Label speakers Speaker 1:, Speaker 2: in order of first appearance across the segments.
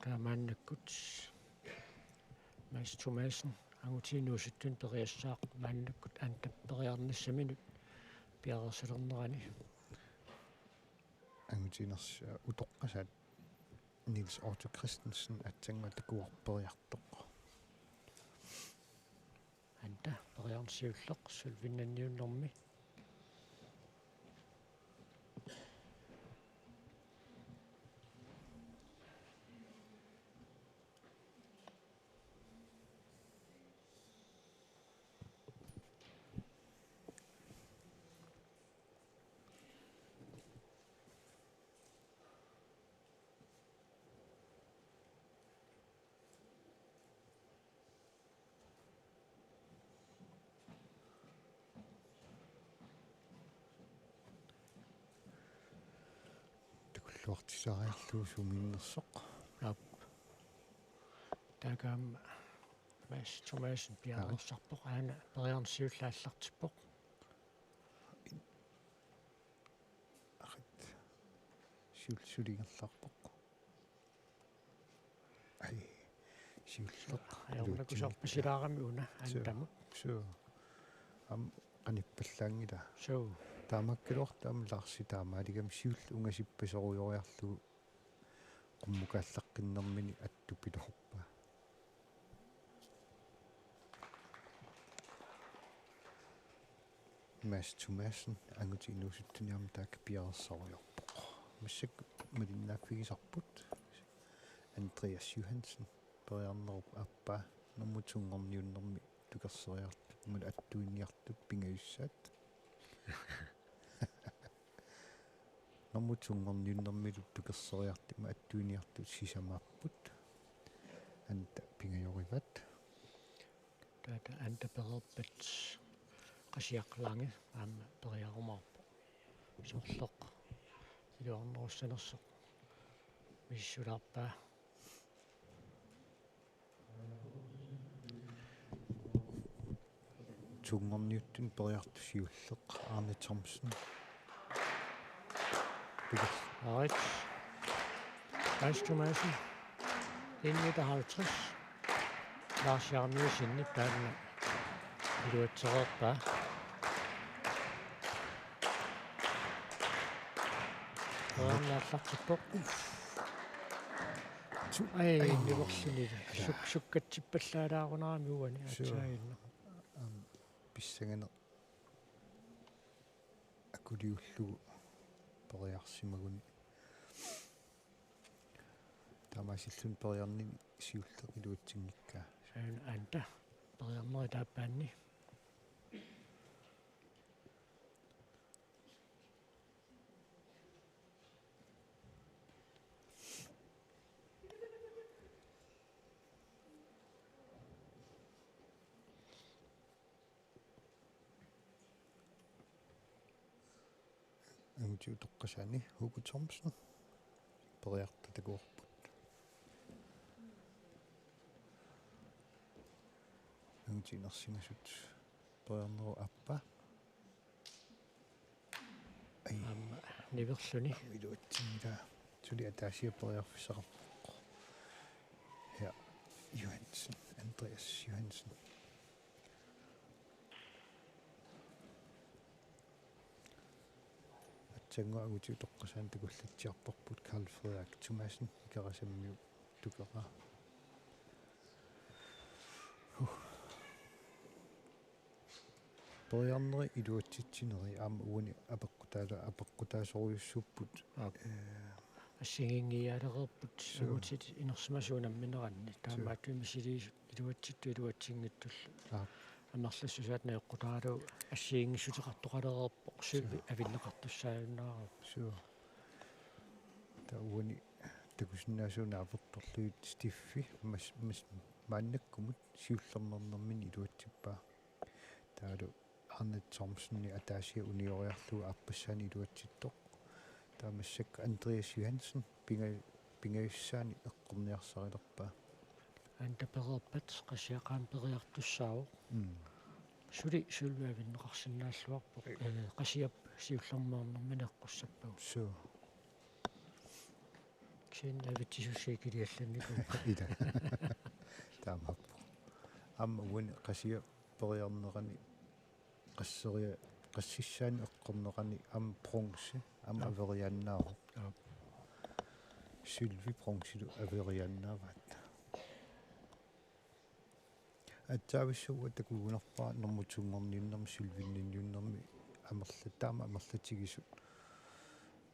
Speaker 1: таамааннаккут Mads Thomasen агутиинуусуттун периассаақ мааннаккут аантаппериарнассаминут пиарерсалернерани
Speaker 2: агутинерса утоққасаат Niels Otto Christensen атсанга такуарпериартоқ
Speaker 1: анта периарнсиуллеқ сулвиннанниуннэрми
Speaker 2: луартисариарлуу суминнерсоқ
Speaker 1: ап тагам Mads Thomasen пиарерсарпоқ аана периарнсиуллааллартиппоқ
Speaker 2: ахит сулигерларпоқ ай сиуллеқ
Speaker 1: аёрнакусарпасилаарами уна аантаму
Speaker 2: суу ам каниппаллаангила
Speaker 1: суу
Speaker 2: таамаккилуар таамлаарси таамаалигам сиул унгасиппасоруйориарлугу qummukaallaqqinnэрmini attupilorpa Mads Thomasen anguti inusuttuniam taak piarersoriorpoq massak malinnaaffigisarput Andreas Johansen periarnerup appa nermutungorniunnermi tukerseriart mul attuinniartut pingayussaat nermutungorniunnermilut tukerseriartima attuiniartut sisamaarput anta pingajorivat
Speaker 1: таата аантаперерпат qasiaqlangi аама периарумаарпо соорлеқ илуарнеруссанерсоқ миссулаарпаа
Speaker 2: tungorniuttun periartusiulleq Arne Thomsen
Speaker 1: Right. Mads Thomasen 1,50 Lars Jarmiusinni taanna iluatsereerpaa Ornaallartippoq ай ниверлүни суккатсиппаллаалаарунарами уани атсаагинна
Speaker 2: писсагане акулиуллугу периарсимагуни тамасиллун периарнини сиуллеқ илуатсингиккаа
Speaker 1: саан анта периарнери тааппаанни
Speaker 2: angti utoqqasaani Hugo Thomsen periartatakuarput angti nersingasut periarneru appa ai
Speaker 1: amma niverluni
Speaker 2: iluatsingila tuli ataasia periarfissaqarpoq ja Johansen Andreas Johansen Tanguaguti toqqasaan takullatsiarporput Carl Frederik Thomasen ikarasammiu tukera periarneri iluatsitsineri aama uani apeqqutaasoriussupput
Speaker 1: ассигингиалерерпут агутит инерсимасуунамминеранни таамааттуи мисили илуатситту илуатсингиттулла амерлассусаат неэккутаалу ассигингиссутеқартоқалерерпоқ суви авиннеқартуссааюннаараа
Speaker 2: суу тауани такусиннаасууна аверторлуит стиффи мас мааннаккумут сиуллернернэрмини илуатсиппаа таалу Arne Thomsenни атаасия униориарлугу аппассаани илуатситтоқ таамассакка Andreas Johansen пингаюссаани эққорниарсарилерпаа
Speaker 1: аантаперерпат қассиақаан периартуссаавоқ сули сулваавиннеқарсинааллуарпоқ қассиап сиуллермаарнэрминеққуссаппагу
Speaker 2: суу
Speaker 1: син авитсусиикилиалланнику
Speaker 2: ида таамаппо амма уни qasiа периарнерани qasseriа qassissaani eqqornerani am bronze am averiannaaru sylvi bronzilu averiannaavat атсаависсуа такугунерпаа нормутунгорниуннэрми сylvinninniunnermi амерлатаама амерлатигисут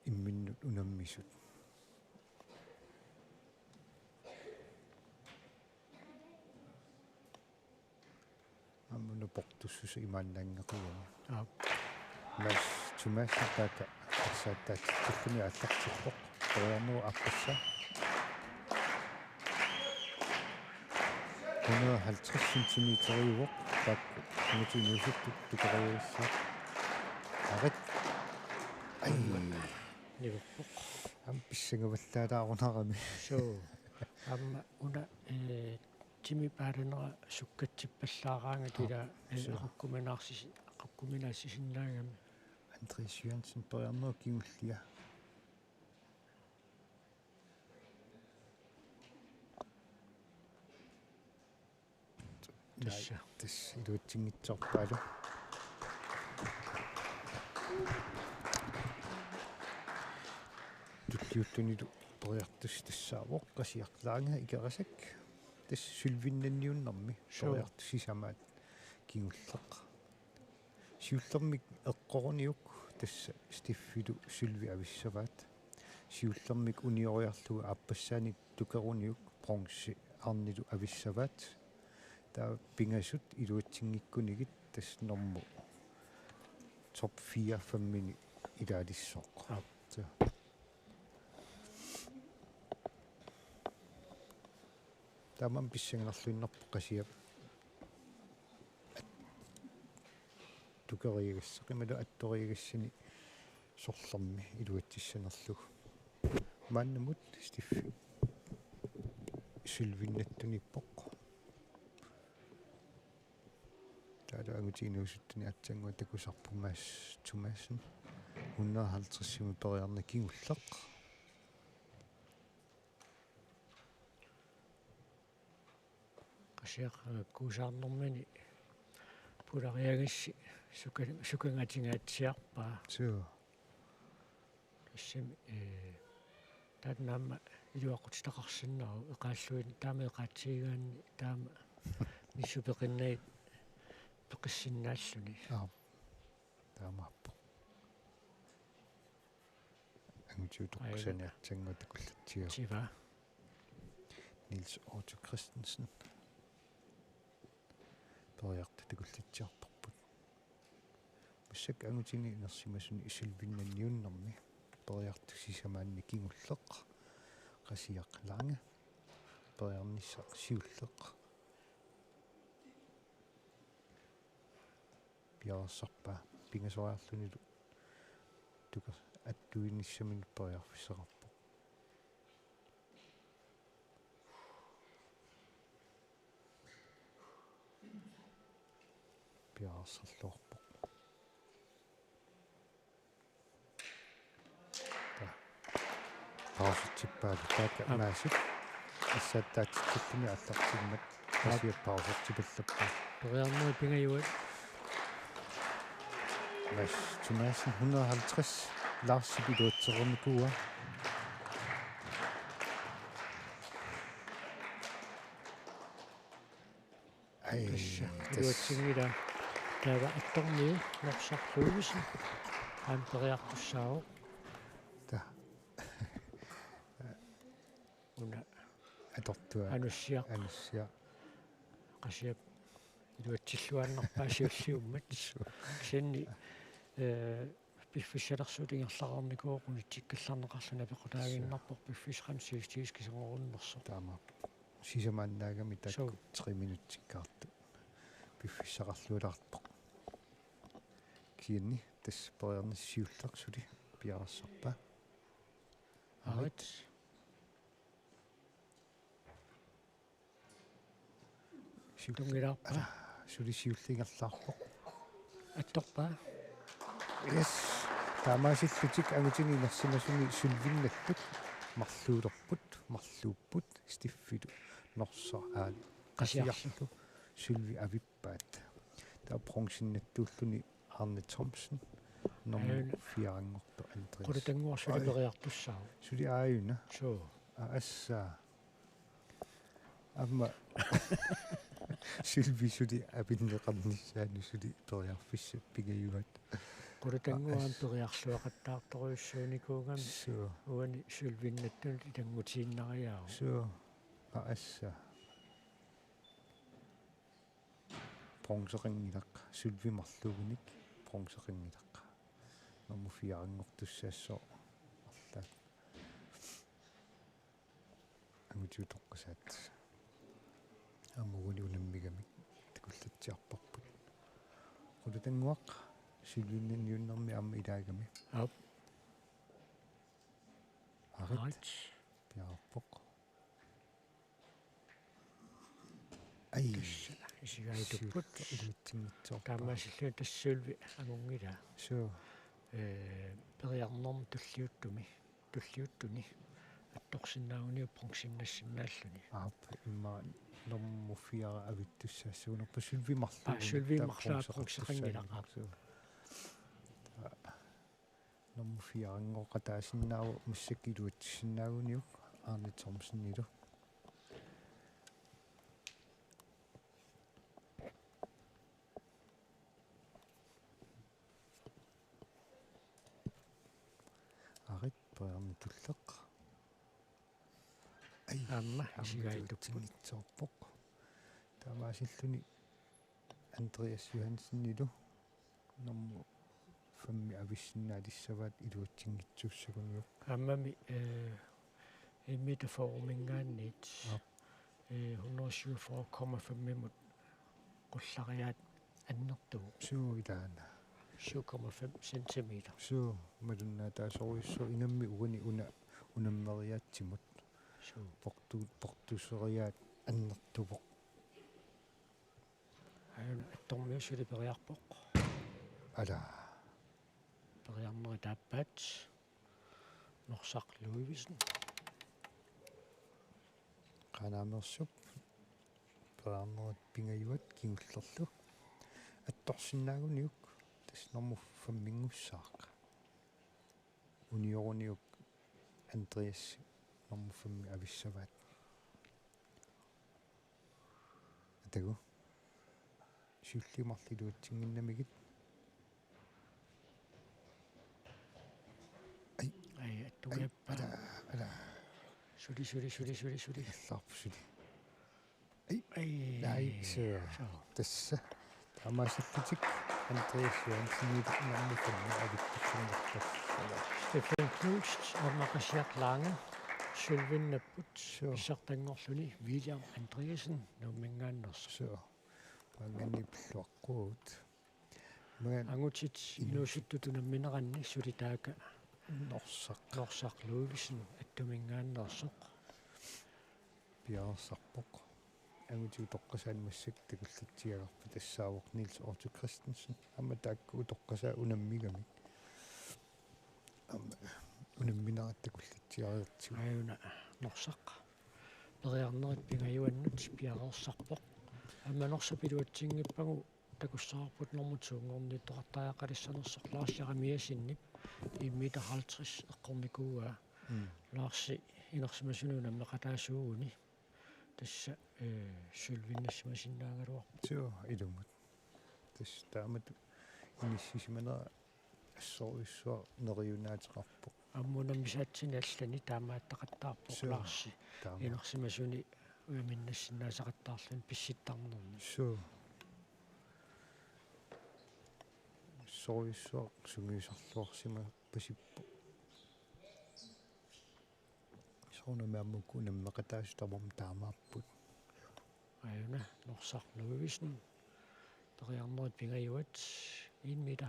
Speaker 2: имминнут унаммисут аммуна портуссуса имааннаангеқиани мас тумассатака сааттаатиллуми аллартиппоқ тоярнуу аппасса 150 сантиметриуоқ такку нутинусутту тукариуссаа арит ай
Speaker 1: нивуппоқ
Speaker 2: ам писсангаваллаалаарунарами
Speaker 1: соо амма уна тими паарнера суккатсиппаллаараанга тила аққуминаассисиннаагами
Speaker 2: Andreas Jørgensen периарнуу кимуллиа тас илуутсингитсорпаалу туллиуттунилу периартус тассаавоқ қасиарлаанга икерасак тас сylvinнанниуннэрми периартусисамаат кигуллеқ сиуллэрмик эққоруниук тасса стиффилу сylvi ависсаваат сиуллэрмик униориарлуга аппассаани тукеруниук бронзи арнилу ависсаваат таа пингасут илуатсингиккунигит тас норму топ 4-5 мини илаалиссоқ så тамам писсангерлуиннарпо қасиап тукеригассақималу атторигассани сорларми илуатсиссанерлуг мааннамут стиффи сylvinнаттуниппоқ таала агутинуусуттуни атсангуа такусарпумаас тумаассен 150 периарна кигуллеқ
Speaker 1: qasiaq kuusaarnermani pulariagassi sukangatigaatiarpaa
Speaker 2: соо
Speaker 1: issami taannaamma iluaqutitaqarsinnaaru eqaalluin taama eqaatsigaanni taama nissupeqinnait peqissinnaalluni
Speaker 2: таамааппо ангутиутоққсаниартсангуа такуллатсиа
Speaker 1: tiva
Speaker 2: Niels Otto Christensen периарта такуллатсиарторпут муссак ангутини нерсимасуни исулвиннанниуннэрми периартусисамаанни кигуллеқ qasiaqlaanga периарниссақ сиуллеқ пиарсарпа пингасориарлунилу тука аттуиниссамин периарфиссеқарпо пиарсерлуарпо пауситсиппаалу така маасит иссааттаатиттуми аллартигмат qasiap пауситсипаллаппа
Speaker 1: periarneri pingayuat
Speaker 2: Mas Thomasen 150 Lars Sibidotsarumikua ай
Speaker 1: iluatsingila taava attorniu norsarluuvisin aan periartussaao
Speaker 2: та
Speaker 1: una
Speaker 2: атортуа
Speaker 1: anussiaq
Speaker 2: ануссиа
Speaker 1: qasiap iluatsilluannerpaa siulliummat sinni piffissalersuutingerlararnikuoquni tikkallarneqarluna pequtaaginnarpoq piffisqam siustiiskisongorunnerso
Speaker 2: таама сисамааннаагами такку 3 минутсиккаарту пиффиссақарлуалаартоқ киинни тас периарниссиуллерсули пиарассарпа
Speaker 1: arit tungilаарpa
Speaker 2: сули сиуллингерлаарпоқ
Speaker 1: attorpaa
Speaker 2: yes таамаасиллутик агутини нерсимасуни сулвиннаттут марлуулерпут марлууппут стиффилу норсар аа
Speaker 1: qasiarlu
Speaker 2: Sylvie avippaat taa bronxinnattuulluni Arne Thomsen normu fiarangortu Andreas
Speaker 1: qulutanguarsuli periartussaaru
Speaker 2: suli aayuna
Speaker 1: suu
Speaker 2: assaa amma Sylvie suli apinneqarnissaanu suli periarfissa pigayuat
Speaker 1: qulutanguaan periarluaqattaartoriussuunikuugami
Speaker 2: suu
Speaker 1: uani sulvinnattuni tangutiinnariaau
Speaker 2: suu assaa bronxeqingilaq Sylvie marluugunik bronxeqingilaq normu fiarangortussaassoo arlaat амутиутоққасаат аммугуни унаммигамик такуллатсиарпарпут qulutangуақ силвиннанниуннэрми амма илаагами
Speaker 1: ап
Speaker 2: арит пиарпоқ ай
Speaker 1: исигаитуппут
Speaker 2: илутсингитсоор
Speaker 1: таамаасиллу тассуулви агунгила
Speaker 2: суу
Speaker 1: периарнэрм туллиуттуни атторсинаагуни пронксиннассиннааллуни
Speaker 2: аап имма норму фиара авиттуссаассуунерпа силви марлуу
Speaker 1: сулви марлаа пронксеқангила
Speaker 2: норму фиарангоқатаасиннааву массаккилуатсиннаагуниук Arne Thomsen нилу арит паерни туллеқ ай
Speaker 1: амма исигаитуппут
Speaker 2: итсоорпоқ таамаасиллуни Andreas Johansen нилу норму фамми ависсиннаалиссаваат илуутсингитсуссагуниук
Speaker 1: аммами иммита формингаанниит 147,5 мут qulлариаат аннертугу
Speaker 2: суу илаана
Speaker 1: 7,5 сантиметр
Speaker 2: суу малуннаа таасоруйссо ингамми угани унаммериаатсимут
Speaker 1: суу
Speaker 2: портусериаат аннертупоқ
Speaker 1: аттормиуссули периарпоқ
Speaker 2: ала
Speaker 1: периарнери тааппаат норсақ Луивисен
Speaker 2: qanaamерсуп периарнерит пингаюат кингуллерлу атторсиннаагуниук таснорму фаммингуссааqa униоруниук Andreas норму фамми ависсаваат атагу сиуллимарлилуатсингиннамигит
Speaker 1: ай аттугаппа
Speaker 2: ала
Speaker 1: сули
Speaker 2: ларпсули
Speaker 1: ай
Speaker 2: наиксаа тасса тамааситтик Andreas Johansen норму фамми авиттуссиннэртас
Speaker 1: Stefan Knudst нормақасиақ лаанга сулвиннаппут исартангорлуни William Andreasen нуммингааннерс
Speaker 2: соо мангани плуаққуут ман
Speaker 1: ангутит инуусуттутуна минеранни сулитаака
Speaker 2: норсақ
Speaker 1: Луивисен аттумингааннерсоқ
Speaker 2: пиарсарпоқ ангутиу тоққасаан массак такуллатсиагарпа тассаавоқ Нилс Отто Кристенсен амма таакку тоққасаа унаммигами амма унамминерат такуллатсиариертигу
Speaker 1: аюна норсақ периарнерит пингаюаннут пиарерсарпоқ амма норсапилуатсингиппагу такуссаарпут нормутуунгорни тоқартаақалиссанерсоқ лаарсиарамиасиннип иммита 50 эққорникууа лаарси инерсимасунуна меқатаасуугуни тасса сулвиннассимасиннаагалуар
Speaker 2: соо илумут тас таамат иниссисиманера ассоруиссуа нериунаатеқарпоқ
Speaker 1: аммунамисаатсини аллани таамааттақаттаарпоқ лаарси инерсимасуни уяминнассиннаасақаттаарлун писситтарнерми
Speaker 2: соо соруиссуа сунгиусарлуарсима пасиппо соонамааммуку наммеқатаасу тамам таамааппут
Speaker 1: аюна норсақ Луивисен периарнерит пингаюат 1,50 метр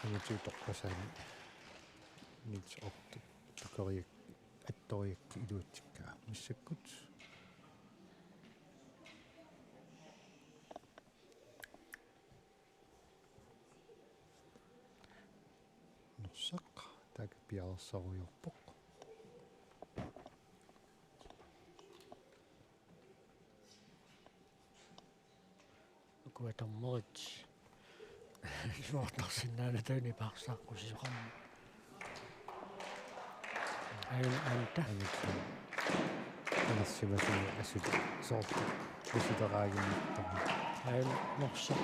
Speaker 2: амутиу тоққасаани Нилс Отто такариак атториакки илуутсиккаа миссаккут норсақ таак пиарсаруйорпоқ
Speaker 1: куатармерит суартарсинаана таани парсааққусиоқарма анта
Speaker 2: анерсимасуни асут соорт исутераагинниттарма
Speaker 1: норсақ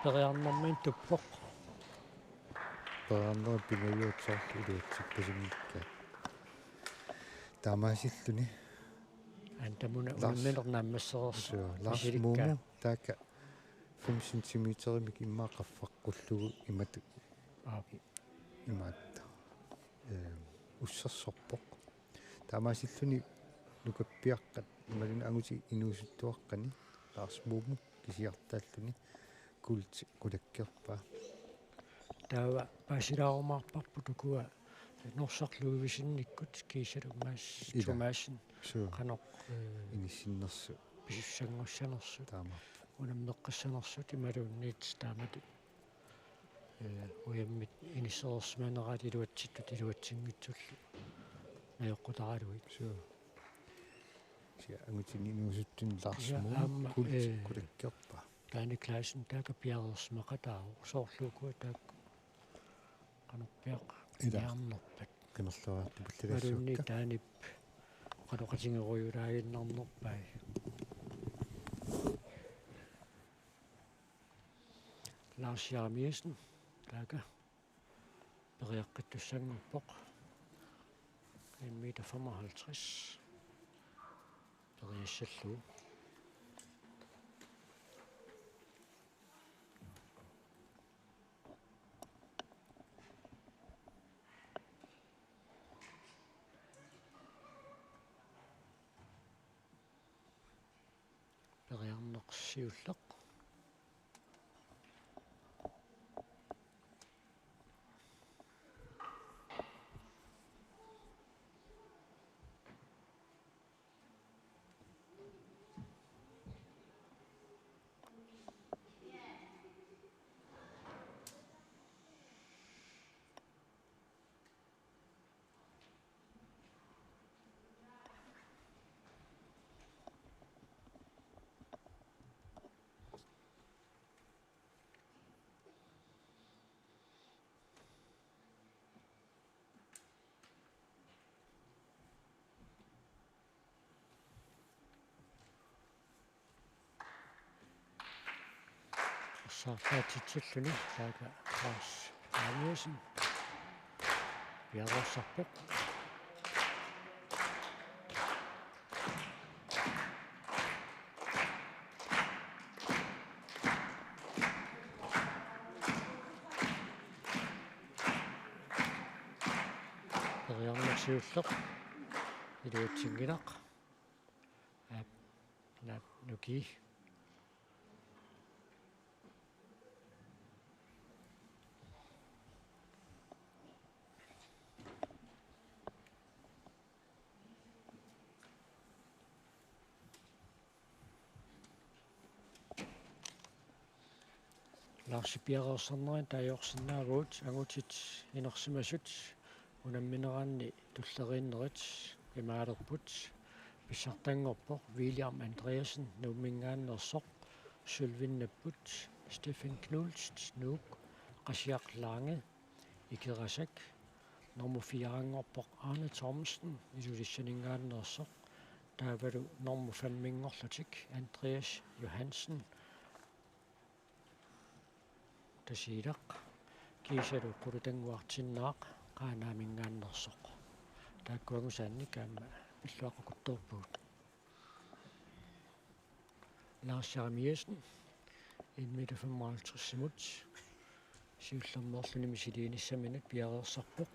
Speaker 1: периарнэрмин туппоқ
Speaker 2: периарнер пингаюутсоорлу илуатсиппасимикка таамаасиллуни
Speaker 1: антамуна уннернааммассерерс
Speaker 2: Lars Momo така 5 сантиметрмик иммаақаффаққуллугу имату имаатта уссерсорпоқ таамаасиллуни нукаппиаққат ималуна агути инуусуттуаққани Lars Momo кисиартааллуни култи кулаккерпаа
Speaker 1: таава пасилаарумаарпарпу тукуа норсарлуивисинниккут киисалумаас тумаасин канақ
Speaker 2: иниссиннерсу
Speaker 1: писуссангуссанерсу
Speaker 2: таама
Speaker 1: унаммеққассанерсут ималуунниит таамату уяммит иниссерерсманерат илуатситтут илуатсингитсуллу наёққутаралуит
Speaker 2: сиа агутини инуусуттун Lars Momo култи кулаккерпаа
Speaker 1: таани классин така пиарерсмақатаа соорлуукуа таак канарпиақ иаарнерпат
Speaker 2: канерлуаарту
Speaker 1: малуунни
Speaker 2: пуллагассуакка
Speaker 1: таанип qanoqatingeruйулаагиннарнерпай Lars Jarmiesen така периаққиттуссангуппоқ 1,55 meter периассаллуу периарнеқсиуллеқ сартаатитсаллуни така Lars Jarmiesen пиарерсарпоқ периарнерсиуллеқ илуатсингилақ нуки Larsipiarersarnerin taajorsinnaaguut agutit inersimasut unammineranni tulleriinnerit imaalerput pissartangorpoq William Andreasen nuummingaannersoq sulvinnapput Stefan Knulst nuuk qasiarlaange ikerasak normufiarangorpoq Arne Thomsen isulissaningaannersoq taavalu normufamminngorlutik Andreas Johansen тасиилақ кисалу qulutanguartinnaaq qaanaamingaannersoq тааккуагусаанни каама пиллуаққутторпуут Lars Jarmiesen 1,55 meter simut сиуллермоорлуни мисилииниссаминат пиареерсарпоқ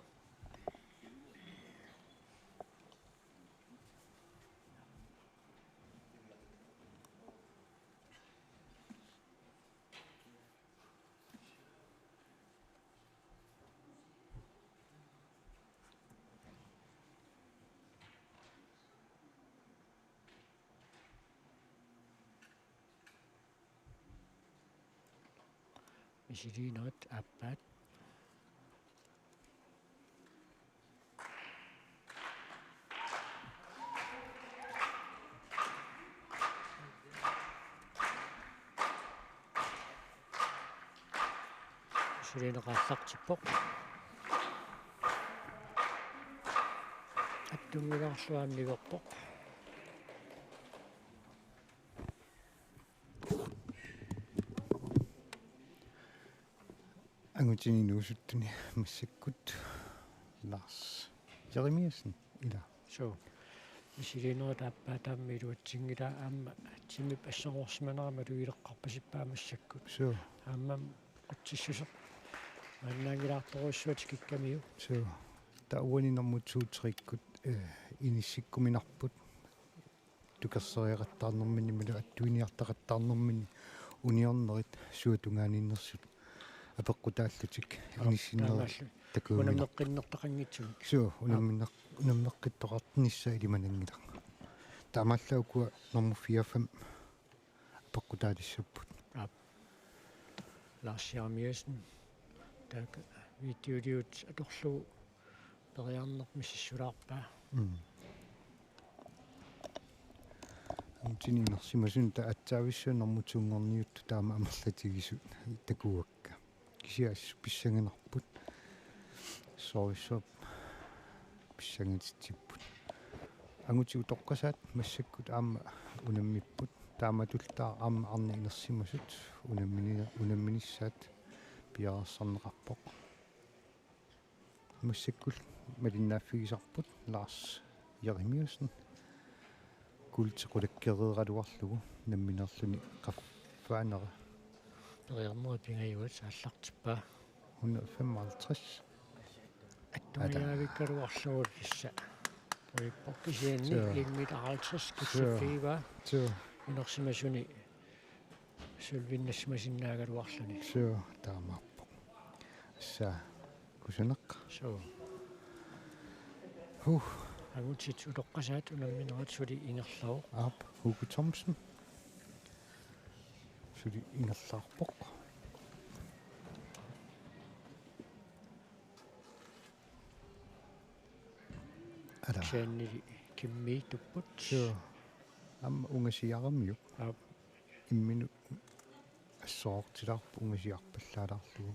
Speaker 1: мисилиинерат ааппаат мисилиинеқарлартиппоқ аттунгиларлуааннигорпоқ
Speaker 2: ангутини нуусуттуни массаккут Lars Jeremiasen ила
Speaker 1: so мисилиинерат ааппаатаамми илуатсингила аама тимип ассоорсманерама луилеққарпасиппаамассаккут
Speaker 2: so
Speaker 1: ааммам атсиссусеқ маннаагилаарторуссуат киккамиу
Speaker 2: so тауани нормутсуутрииккут иниссиккуминарпут тукерсериақаттаарнэрмини мала аттуиниартақаттаарнэрмини униорнерит суутунгааниннэрсут апеққутааллутик иниссиннери такуумина
Speaker 1: унаммеққиннертақангитсуг
Speaker 2: so унаммеққиттоқартнisса илиманангила таамааллаукуа норму 45 апеққутаалиссуппут
Speaker 1: Lars Jeremiasen так видеолиут аторлу периарнер миссиссулаарпаа
Speaker 2: амтининерсимасун таатсаависсуа нормутунгорниутту таама амерлатигисут такуакка кисиас писсангинарпут соорисоп писсангитсиппут ангутигу тоққасаат массаккут аама унаммиппут тааматултаа аама арни инерсимасут унамминиссаат пиарсарнеқарпоқ массаккул малиннааффигисарпут Lars Jeremiasen култеқулаккереералуарлугу намминерлуни қаффаанера
Speaker 1: периарнер пингаюат сааллартиппаа
Speaker 2: 155
Speaker 1: аттуяавиккалуарлугут кисса поиппоккисианни лиммитааралтрис киссиффиива
Speaker 2: so
Speaker 1: инерсимасуни сулвиннассимасиннаагалуарлуни
Speaker 2: so таамааппо са кусунеқ
Speaker 1: so
Speaker 2: huh
Speaker 1: агутит улоққасаат унамминерат сули ингерлау
Speaker 2: ап Hugo Thomsen сули ингерлаарпоқ ада
Speaker 1: сианнили кимми туппут
Speaker 2: so ам унгасиарамиу
Speaker 1: ап
Speaker 2: иммину ассоортилаарпу унгасиарпаллаалаарлугу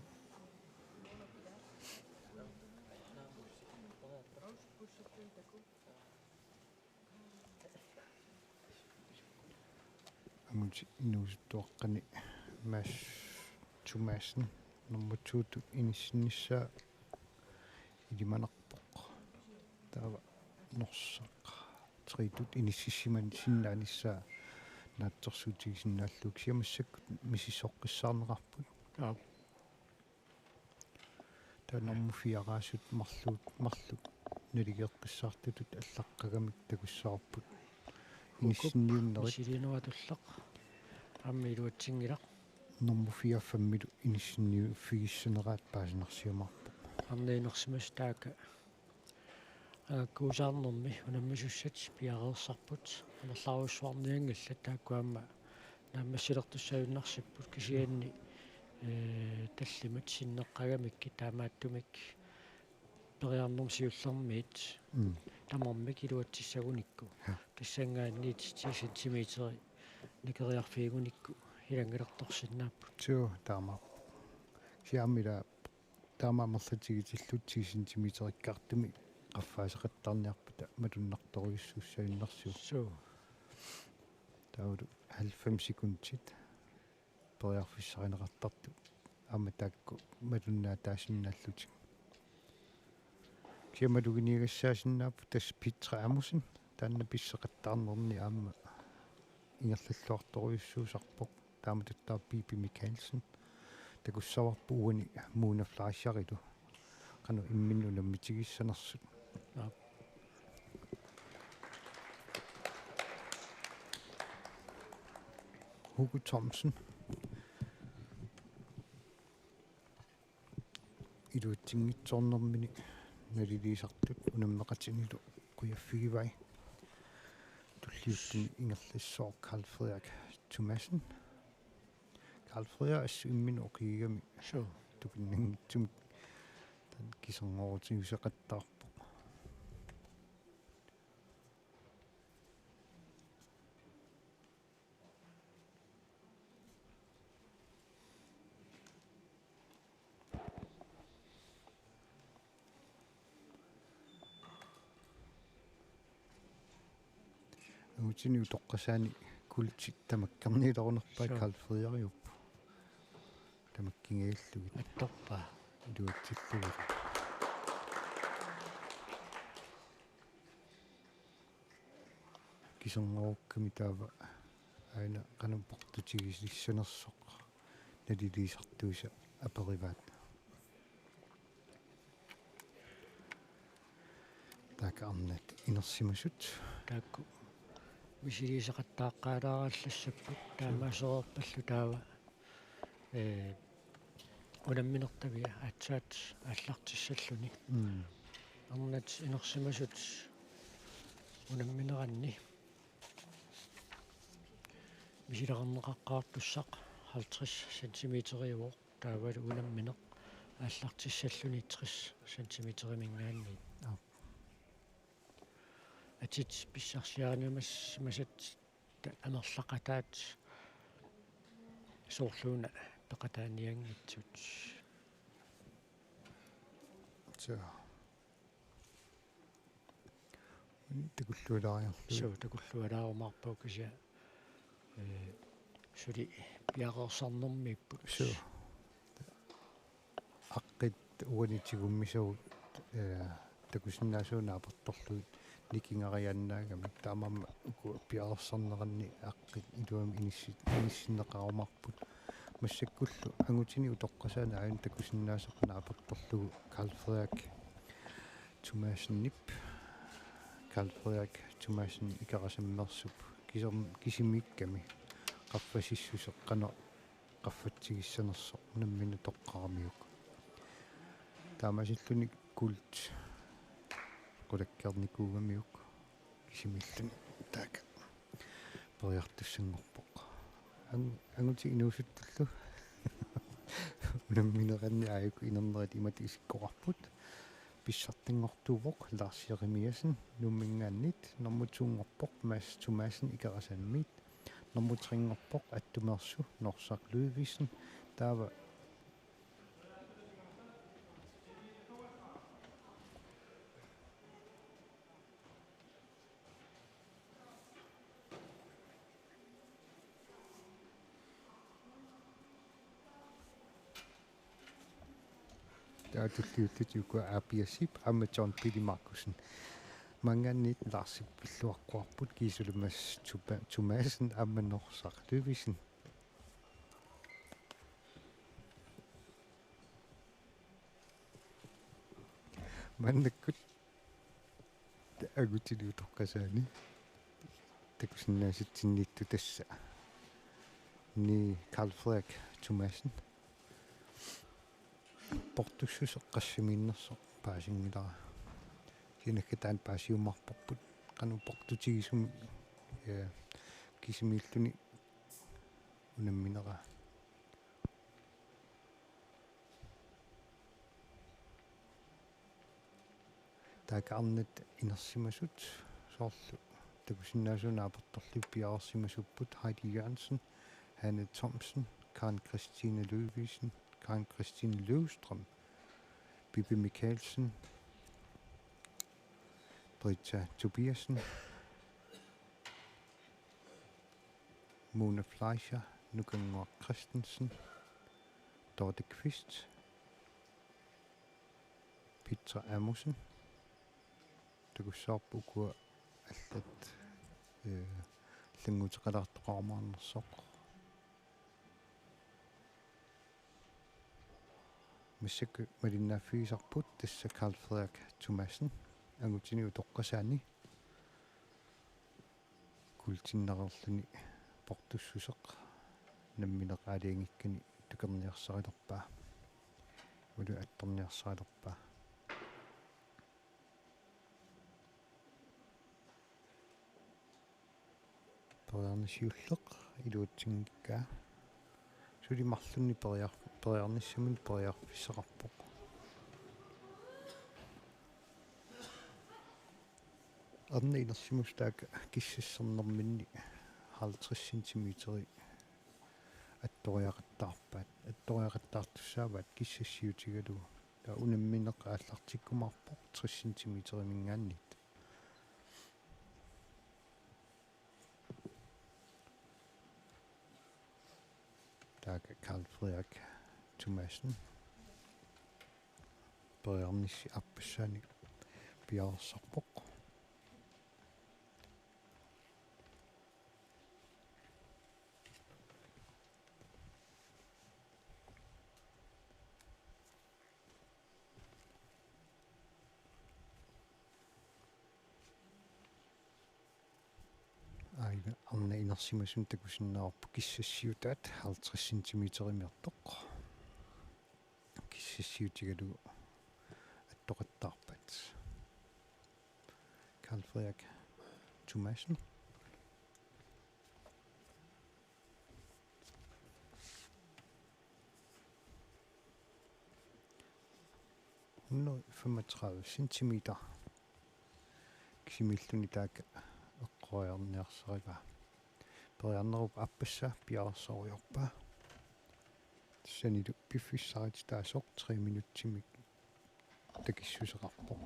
Speaker 2: амут инуусуттуаққани мас тумаасн нормутууту иниссиннissaa илиманарпоқ таава норсақ тритут иниссиссиман синнааниссаа наатсорсуутигисиннааллук сиамассаккут мисисоққиссаарнеқарпут
Speaker 1: ап
Speaker 2: таанорму фиараасут марлут налигеэққиссаартутут аллаққагамик такуссаарпут иниссинниуннерит
Speaker 1: мисилинуатуллеқ амми илуатсингилақ
Speaker 2: норму 45 иниссинниу фигиссанераат паасинарсиумарпу
Speaker 1: арнеинерсимас таака куусаарнерми унаммисуссат пиареерсарпут амерлааруссуарниангалла тааккуамма нааммассилертуссаюннарсиппут кисианни таллимат синнеққагамикки таамааттумик периарнерм сиуллермиит тамармик илуатсиссагуникку тассангаанниит 10 сантиметри никериарфигуникку илангалерторсиннааппут
Speaker 2: тио таама сиаммила таамаамерлатигитиллут 10 сантиметриккаартуми qaffaaseqattarniarputa malunnertoruissuussayunnersu
Speaker 1: so
Speaker 2: taulu 90 sekundtit periarfissarineqartartu aama taakku malunnaa taasinnaаллутик киамалугинигассаасиннааппу тас питра амусин таанна писсеқаттаарнерни аама ингерллуарторуйуссуусарпоқ тааматуттаа Пипи Микаэлсен такуссаварпу уани мууна флаашарилу қану имминнунаммитигиссанерсут Hugo Thomsen илуатсингитсорнэрмини налилисартут унаммеқатинилу қуяффигивай туллиуттини ингерлиссоо Carl Frederik Thomassen Karl Frederik immin oqigami
Speaker 1: so
Speaker 2: tukinnangitsumik tan kiserngorutiusaqattaarpo Amutini utoqqasaani kulitsit tamakkarniilornerpaa
Speaker 1: Sure.
Speaker 2: Karl Frederiup tamakkingiallugit
Speaker 1: attorpa
Speaker 2: iluatsillugit kiserngorukami taava aina qanumportutigisissanersoq naliliisartuusa aperivaat taakaarnat inersimasut
Speaker 1: taakku misigisaqattaаққаалаараллассаппут таамаасоорпаллу таава унамминертавиа атсаат аллартиссаллуни арнат инерсимасут унамминеранни мисилеқарнеқаққаартуссақ 50 сантиметриуоқ таавалу унамминеқ аллартиссаллуни 60 сантиметримингаанни атит писсарсиариумас масат амерлақатаат соорлууна пеқатааниангитсут
Speaker 2: så такуллуалаариарлу
Speaker 1: суу такуллуалаарумаарпау кися сули пиареерсарнэрмииппут
Speaker 2: så аққит уанитигуммисагут такусиннаасуунааперторлуит никингарианнаагами таамамма уку пиареерсарнеранни аққит илуами иниссиннеқарумарпут массаккуллу ангутини утоққасаана аин такусиннаасеқнааперторлугу Karl Frederik Thomasenнип Karl Frederik Thomasen икарасаммерсуп кисимикками qaffasissuseqqano qaffatsigissanersoq namminu toqqaramiuk taamasilluni kult qulakkernikugamiuk kisimilluni taaka periartussanngorpoq anguti inuusuttullu nammineranni aayuku inernerit imati isikkoqarput pissartingortuuvoq laarsiarimiasen nummingaannit normutsuungorpoq Mads Thomasen ikarasanmiit normutringorpoq attumersu Norsaq Ludvigsen taava таатуллиуттутиука аапиассип амматсорн Пили Маркуssen мангааннит лаарсиппиллуаққуарпут кисулумас Thomasen амманнорсақ Ludvigsen маннаккут агутилу тоққасаани такусиннааситсиннитту тасса ни Karl Frederik Thomasen портуссусеққассимииннерсоқ паасингилара кинаккатаан паасиумарпорпут кану портутигисум кисимииллуни унамминера таакаарнат инерсимасут соорлу такусиннаасунаапорторлу пиаарсимасуппут Heidi Jørgensen Hanne Thomsen Karen Christine Ludvigsen Karen Christine Løvstrøm Bibi Michaelsen Britta Tobiasen Mona Fleischer Nugangor Christensen Dorte Kvist Petra Amundsen takussaarpukua аллат лангутеқалаартоқармаарнерсоқ миссак малиннааффигисарпут тасса Karl Frederik Thomasen агутиниу тоққасаани култиннерерлуни портуссусеқ намминеқаалиангиккани тукерниарсарилерпаа улу атторниарсарилерпаа тоярнисиуллеқ илуутсингиккаа Sulimarlunni periarnissamun periarfissaqarpoq. Arne inersimus taaka kississernerminni 50 centimeteri attoriaqattaartussaavaat kissassiutigalu ta unammineqa аллартиккумарпоq 30 centimeteri mingaannit taaka Carl Frederik Thomassen periarnissi appassani piarersarpoq aina arne inersimasun takusinnaarpu kissassiutaat 50 centimeterimiartoq kissassiutigalu attoqattaarpat Carl Frederik Thomassen no 35 centimeter kisimilluni taaka eqqoriarniarsariga periarnerup appassa piarersoriorpa sanilu piffissarit taasoq 3 minuttimik takissuseqarpoq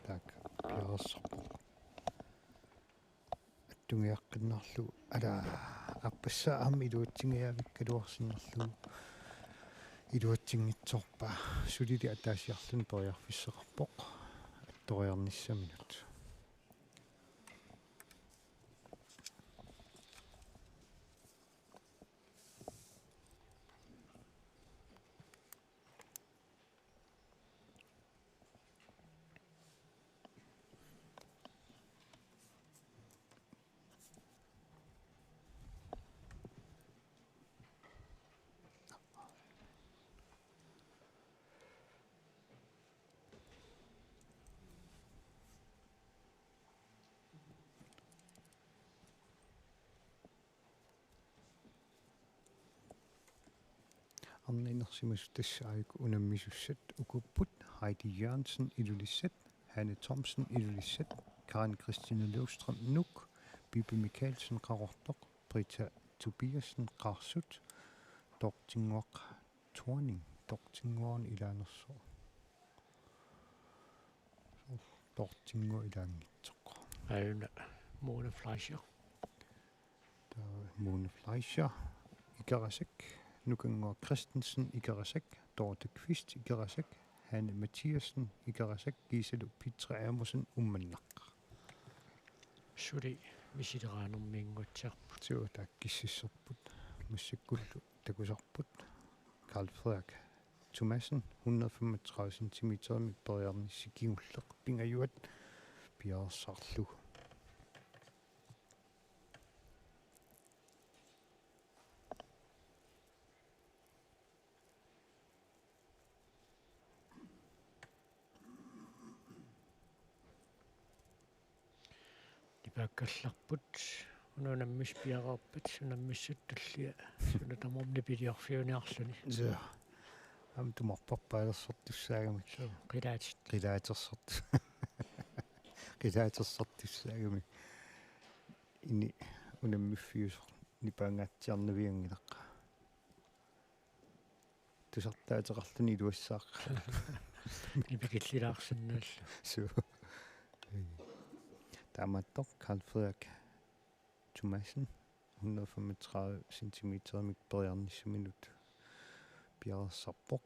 Speaker 2: taaka piarersarpoq attungiaqqinnerlu ala appassa aam iluutsingiavik kaluarsinnerlu iluatsingitsorpa sulili ataasiarlun periarfisseqarpoq attoriarnissaminut arne inersimus tassaayuk unammissussat ukupput Heidi Jørgensen ilulissat Hanne Thomsen ilulissat Karen Christine Løvstrøm Nuk Bibi Michaelsen qarortoq Britta Tobiasen qarsut Tortinguaq Torning Tortinguarn ilaanerso Tortingu ilaangitsoq
Speaker 1: Aina Mona Fleischer.
Speaker 2: ta Mone Fleischer ikarasak Nukango Christensen ikarasak Dorte Kvist ikarasak Hanne Mathiasen ikarasak Giselu Pitra Amersen ummannaq
Speaker 1: Suli misiteraanummiingutserput.
Speaker 2: Tio takkississerput massakkullu takusarput Carl Frederik Thomassen 135 centimeter periarnissi kiulleq pingajuat piarersarlu
Speaker 1: Ipakkallarput ununammis piaqarpat sunammissut tallia sunatamorni piliorfiuniarluni
Speaker 2: so am tumarparpaalersortussaagami
Speaker 1: qilaatit
Speaker 2: qilaatersortussaagami ini unammifiusor nipaangaatsiarnaviangilaq tusartaateqarluni iluassaaq
Speaker 1: ipikillilaarsinnaalla
Speaker 2: so Damattor Carl Frederik Thomassen 135 centimeter periarnissaminut piarersarpoq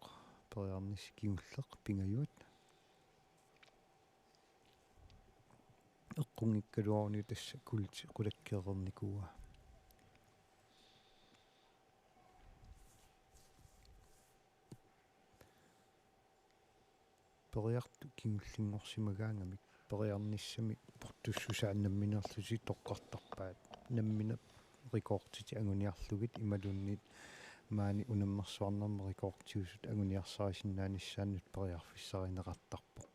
Speaker 2: periarnissikigulleq pingajuat eqqungikkaluaruni tassa kulti qulakkeernernikua periartu kingullinngorsimagaangamik periarnissami portussusaannamminerlusi toqqartarpaat nammina rekortiti anguniarlugit imalunnit maani unammersuarnerma rekortiusut anguniarsaarisinnaanissaannut periarfissarineqartarpoq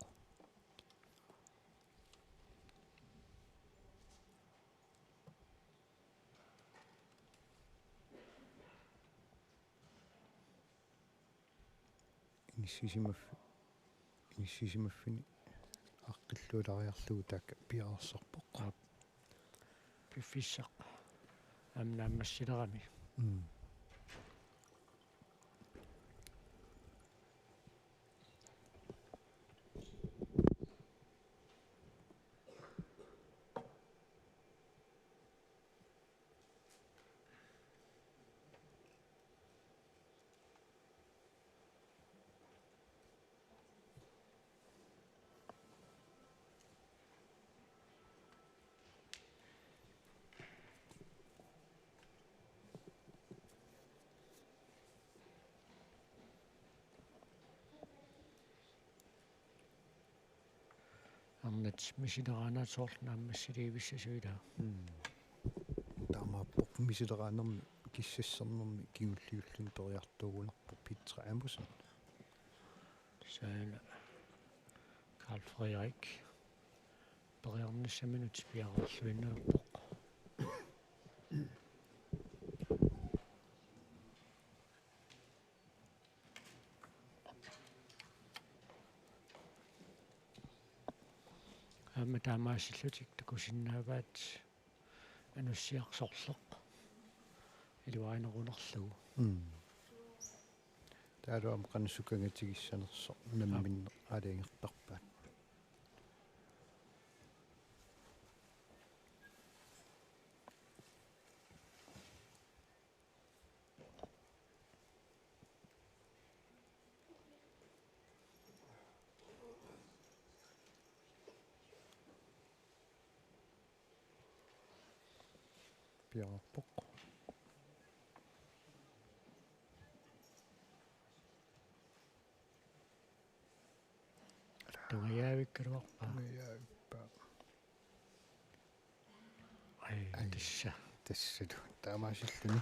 Speaker 2: ингиссисимаффини аққиллуулариарлугу таакка пиарерсарпоқ
Speaker 1: пиффиссақ амнааммассилерами арнат мисилераанааторл нааммассиливиссасуила
Speaker 2: таамааппоқ мисилераанерми киссассернерми кигуллиуллун ториартуугунарпо питра амусен
Speaker 1: саана Карл Фредерик периарниссаминут пиарерлуиннааппоқ ама таамаассиллутик такусиннааваат ануссиарсорлеқ илуаинерунерлугу
Speaker 2: таалуам канассукангатигиссанерсо намминне алиангертарпаат пиарпоқ
Speaker 1: тунгаяавиккалуарпаа тисса
Speaker 2: тассалу таамаасиллуни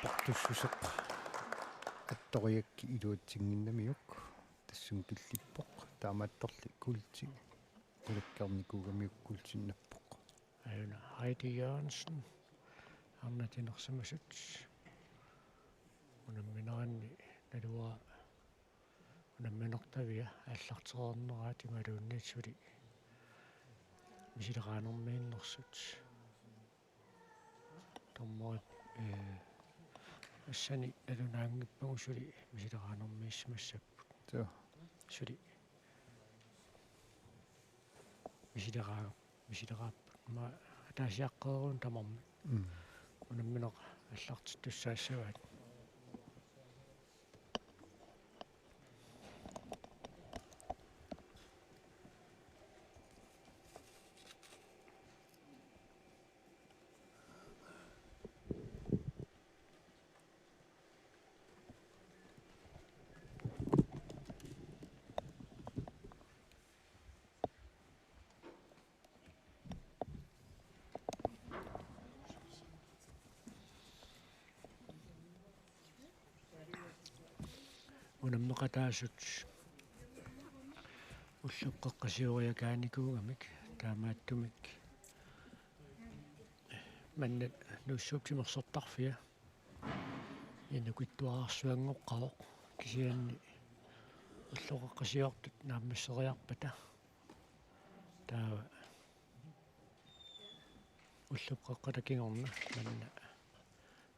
Speaker 2: портуссусеқ атториакки илуатсингиннамиук тассун киллиппоқ таамаатторли култи улаккарникуугамиуккулсиннаппоқ
Speaker 1: аюна Heidi Jørgensen арнатинерсамасут унамминеранни налуа унамминертавиа ааллартерернераати малууннитсули мисилераанермииннэрсут томмоо ассани налунаангиппагу сули мисилераанермииссамассаппут
Speaker 2: тоо
Speaker 1: сули мисилерааппут ма атаасиаққерун тамарми унамминеқ аллартит туссаассаваат унаммеқатаасут уллуққеққасиуриакааникуугамик таамааттумик маннат нуссуупсимерсертарфиа инукиттуаарсуангоққавоқ кисианни уллуқеққасиуартут нааммассериарпата таава уллуққеққатакингорна манна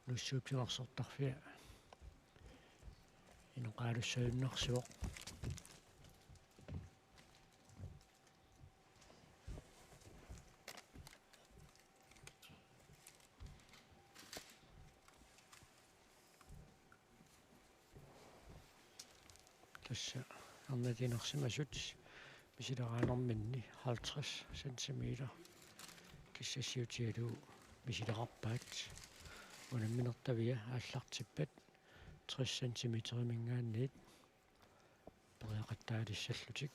Speaker 1: нуссуупсимерсертарфиа инуқаалуссаюннэрсуоқ тасса арнатинерсимасут мисилераанерминни 50 сантиметр киссассиутиалу мисилеқарпаат унамминертавиа ааллартиппат 60 сантиметр мингаанниит периақаттаалиссаллутик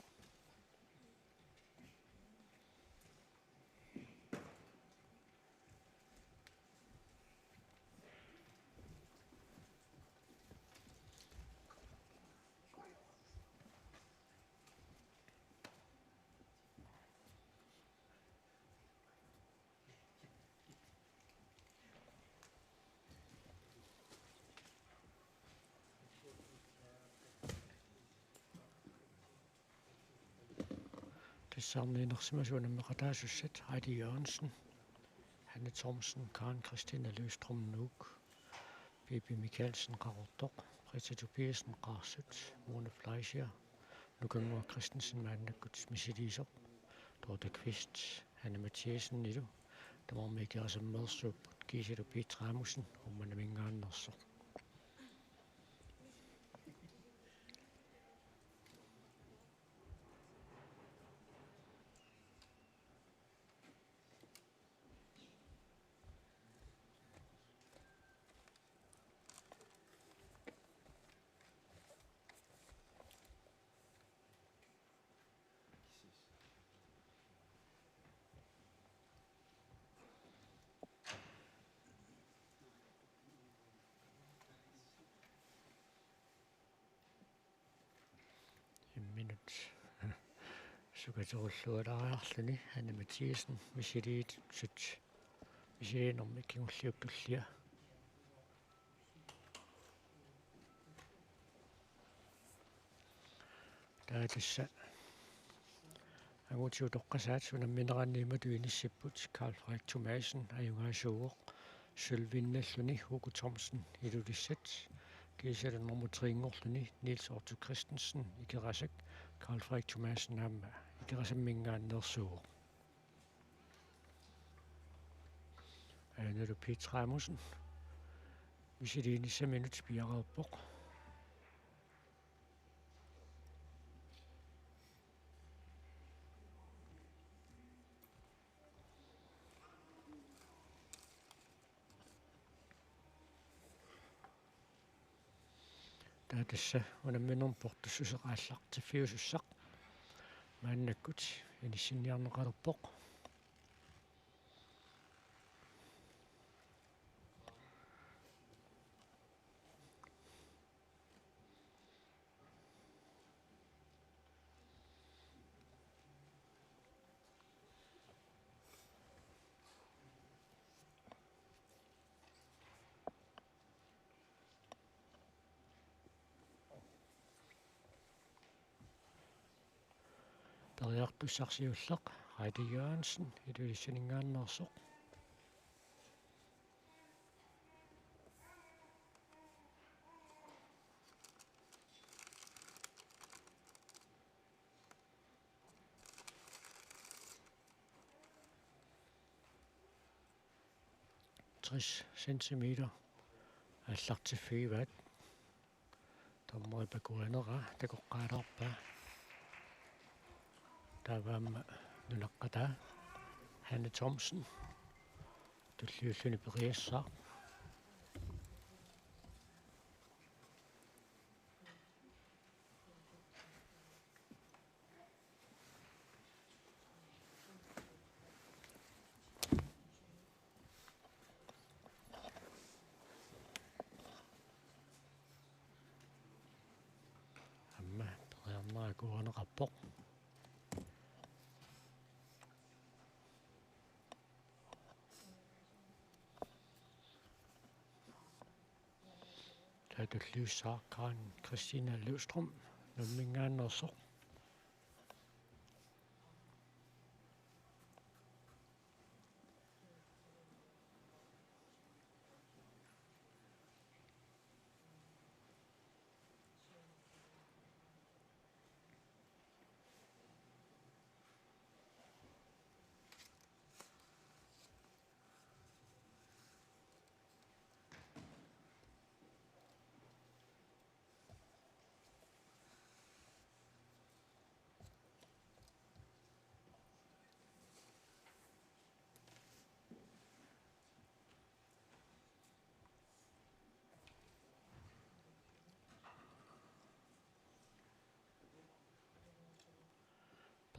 Speaker 1: Pissarniinersimasuunammeqataasussat Heidi Jørgensen, Hanne Thomsen, Karen Christina Løvstrøm Nuuk, Bibi Michaelsen Qarortoq, Rita Tobiasen Qarsut, Mona Fleischer, Nukangua Christensen Maannakkut Misiliisoq, Dorte Kvist, Hanne Mathiasen Nilu, Tamarmikiarasammersuupput Kiisilu Piet Ramussen, Umanamingaannersoq. Minut. Sukatorullualariarluni Hanne Mathiasen misiliit sut misiliinermi kingulliukkullia. Taatassa angutiutoqqasaat sunammineranniimatu inissipput Carl Frederik Thomasen ajungaasuuoq Sølvinnalluni Hugo Thomsen ilulissat kiisalunermutriingorluni Niels Otto Christensen ikerasak Carl Frederik Thomasen aamma ikerasammingaannersuuoq. Nalu Piet Ramussen misiliinissa minut piarauppoq. Taatassa unamminerportussuseqaallartiffiusussaq maannakkut inissinniarneqaluppoq. Periartussarsiullaq Heidi Jørgensen ilulissaningaannersoq. Tres centimeter аллартиффигиваат таммерипакуанера такоққаалаарпаа таваама нунаққатаа Hanne Thomsen туллиуллуни периассаа амма периарнеракуанеқарпоқ. Taatulliussaa Karen Christina Løvstrøm nummingaannersoq.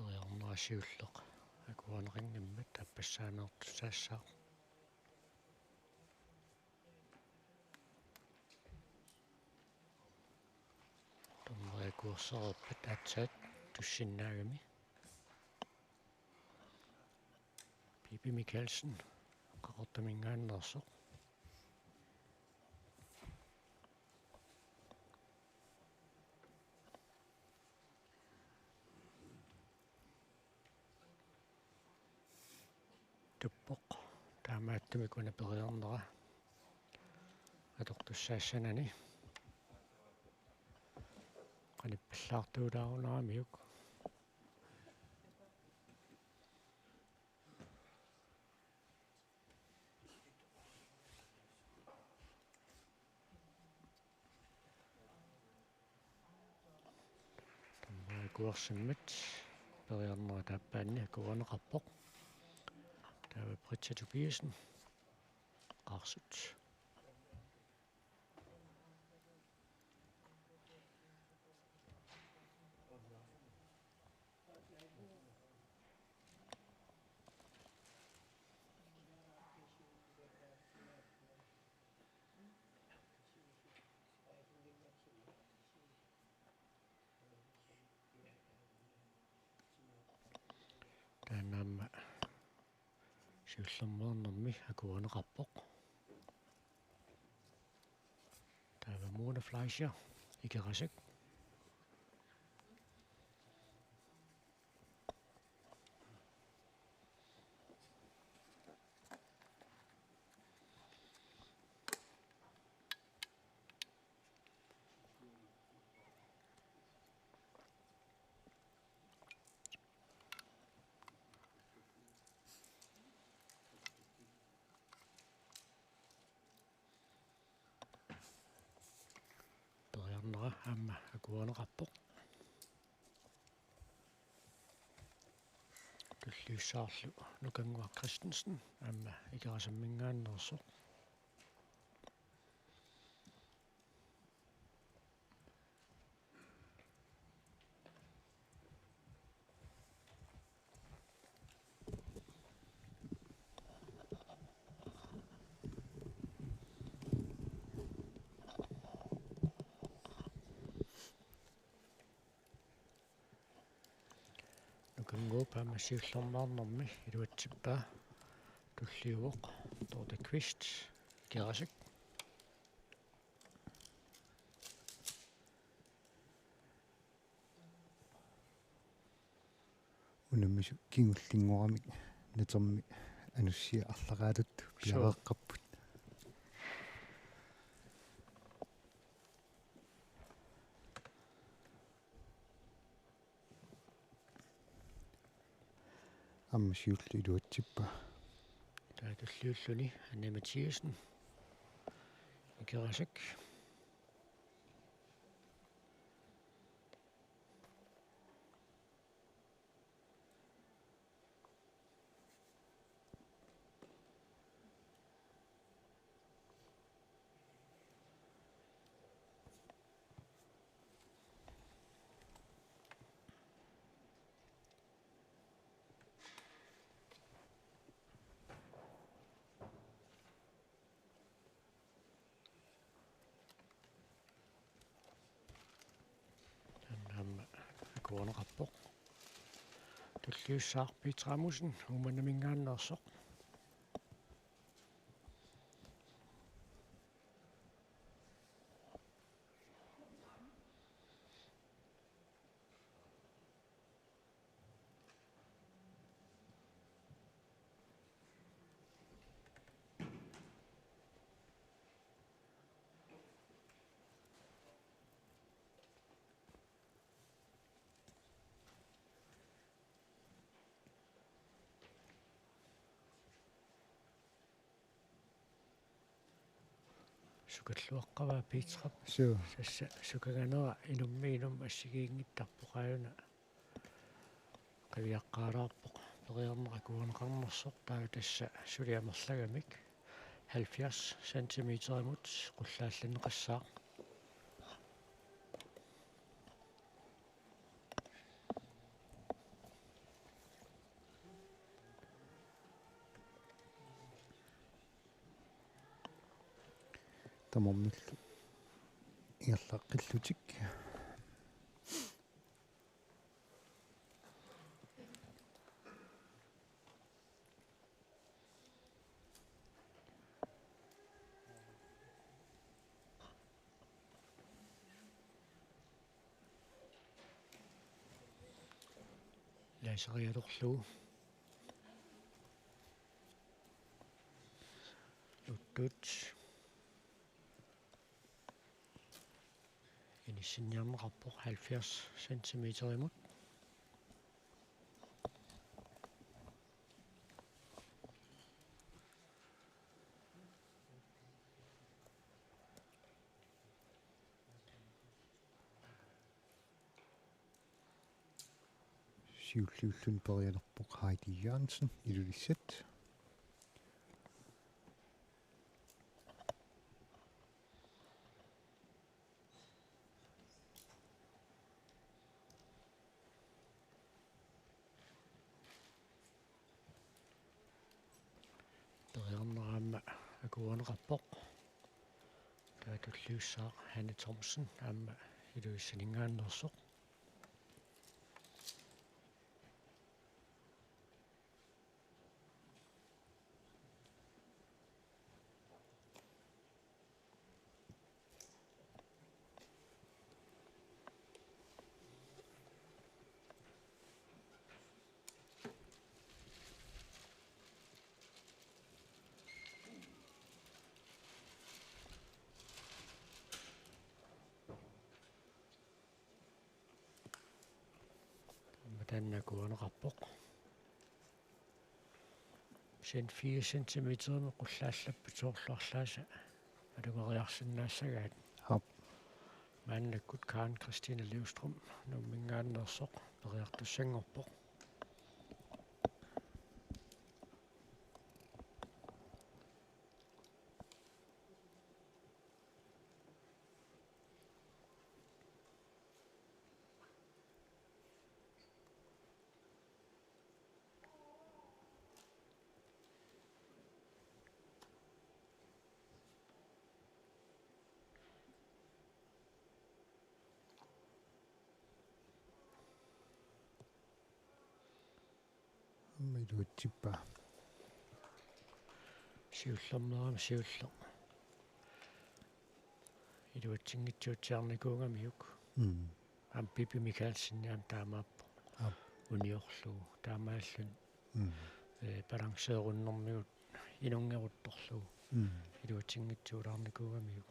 Speaker 1: Periarnerasiulleq akuaneqinngimmat tappassaanertusaassаа. Tammeriakuersererpat atsaat tussinnaagami. Bibi Michaelsen qaqortamingaannersoq. tuppoq taamaattumik una periornera atortussaassanani qanippallaartuulaarunaamiuk kuorsimmat periornera taappaanni kuunerqarpoq taava Britsa Tobiasen qarsut taanaamma siullermuarnermi akuunerqarpoq taava Mona Fleischer ikerasik periornera aamma akuunerqarpoq tulliussaarlu Nukangua Christensen aamma ikerasammingaannersoq Nukangua paamma siullermaarnermi iluatsippaa tulliuvoq Dorte Quist ikerasik
Speaker 2: unammisu kingullinguaramik natermi anussia арлaqaalut piareeqqapput amma siullu iluatsippa
Speaker 1: taatulliulluni Anne Mathiasen ikerasik taanaamma akuunerqarpoq tulliussaar Pitramusen umannamingaannersoq sukalluaqqavaa Pitrap
Speaker 2: suu
Speaker 1: sassa sukaganera inummiinum assigiingittarpoqajuna qaviaqqaalaarpoq periornera kuuneqarnersoq taaga tassa suliamerlagamik 70 centimeterimut qullaallanneqassaaq
Speaker 2: tamormillu igerlaqqillutik
Speaker 1: laaserialorlugu Dutch. Inissinniarneqarpoq 70 centimeter imut.
Speaker 2: Siulluullun perialerpoq Heidi Jørgensen ilulissat.
Speaker 1: Periarneraamma akuaneqarpoq. Taatulliussaaq Hanne Thomsen aamma iluissaningaannersoq. Tannakuaneqarpoq. Sen 4 centimeter med qullaallappu toorluarlaasa alungeriarsinnaassagaat.
Speaker 2: Hap.
Speaker 1: Maannakkut Karen Christine Livstrøm nummingaannersoq periartussangorpoq.
Speaker 2: Iluutippa.
Speaker 1: Siullernerama siulleq. Iluatsingitsuutiarnikuungamiuk. Am Pippi Michaelsen taamaappo.
Speaker 2: Hap.
Speaker 1: Uniorlu taamaallun. Balanceerunnermigut inungeruttorlu. Iluatsingitsuularnikuungamiuk.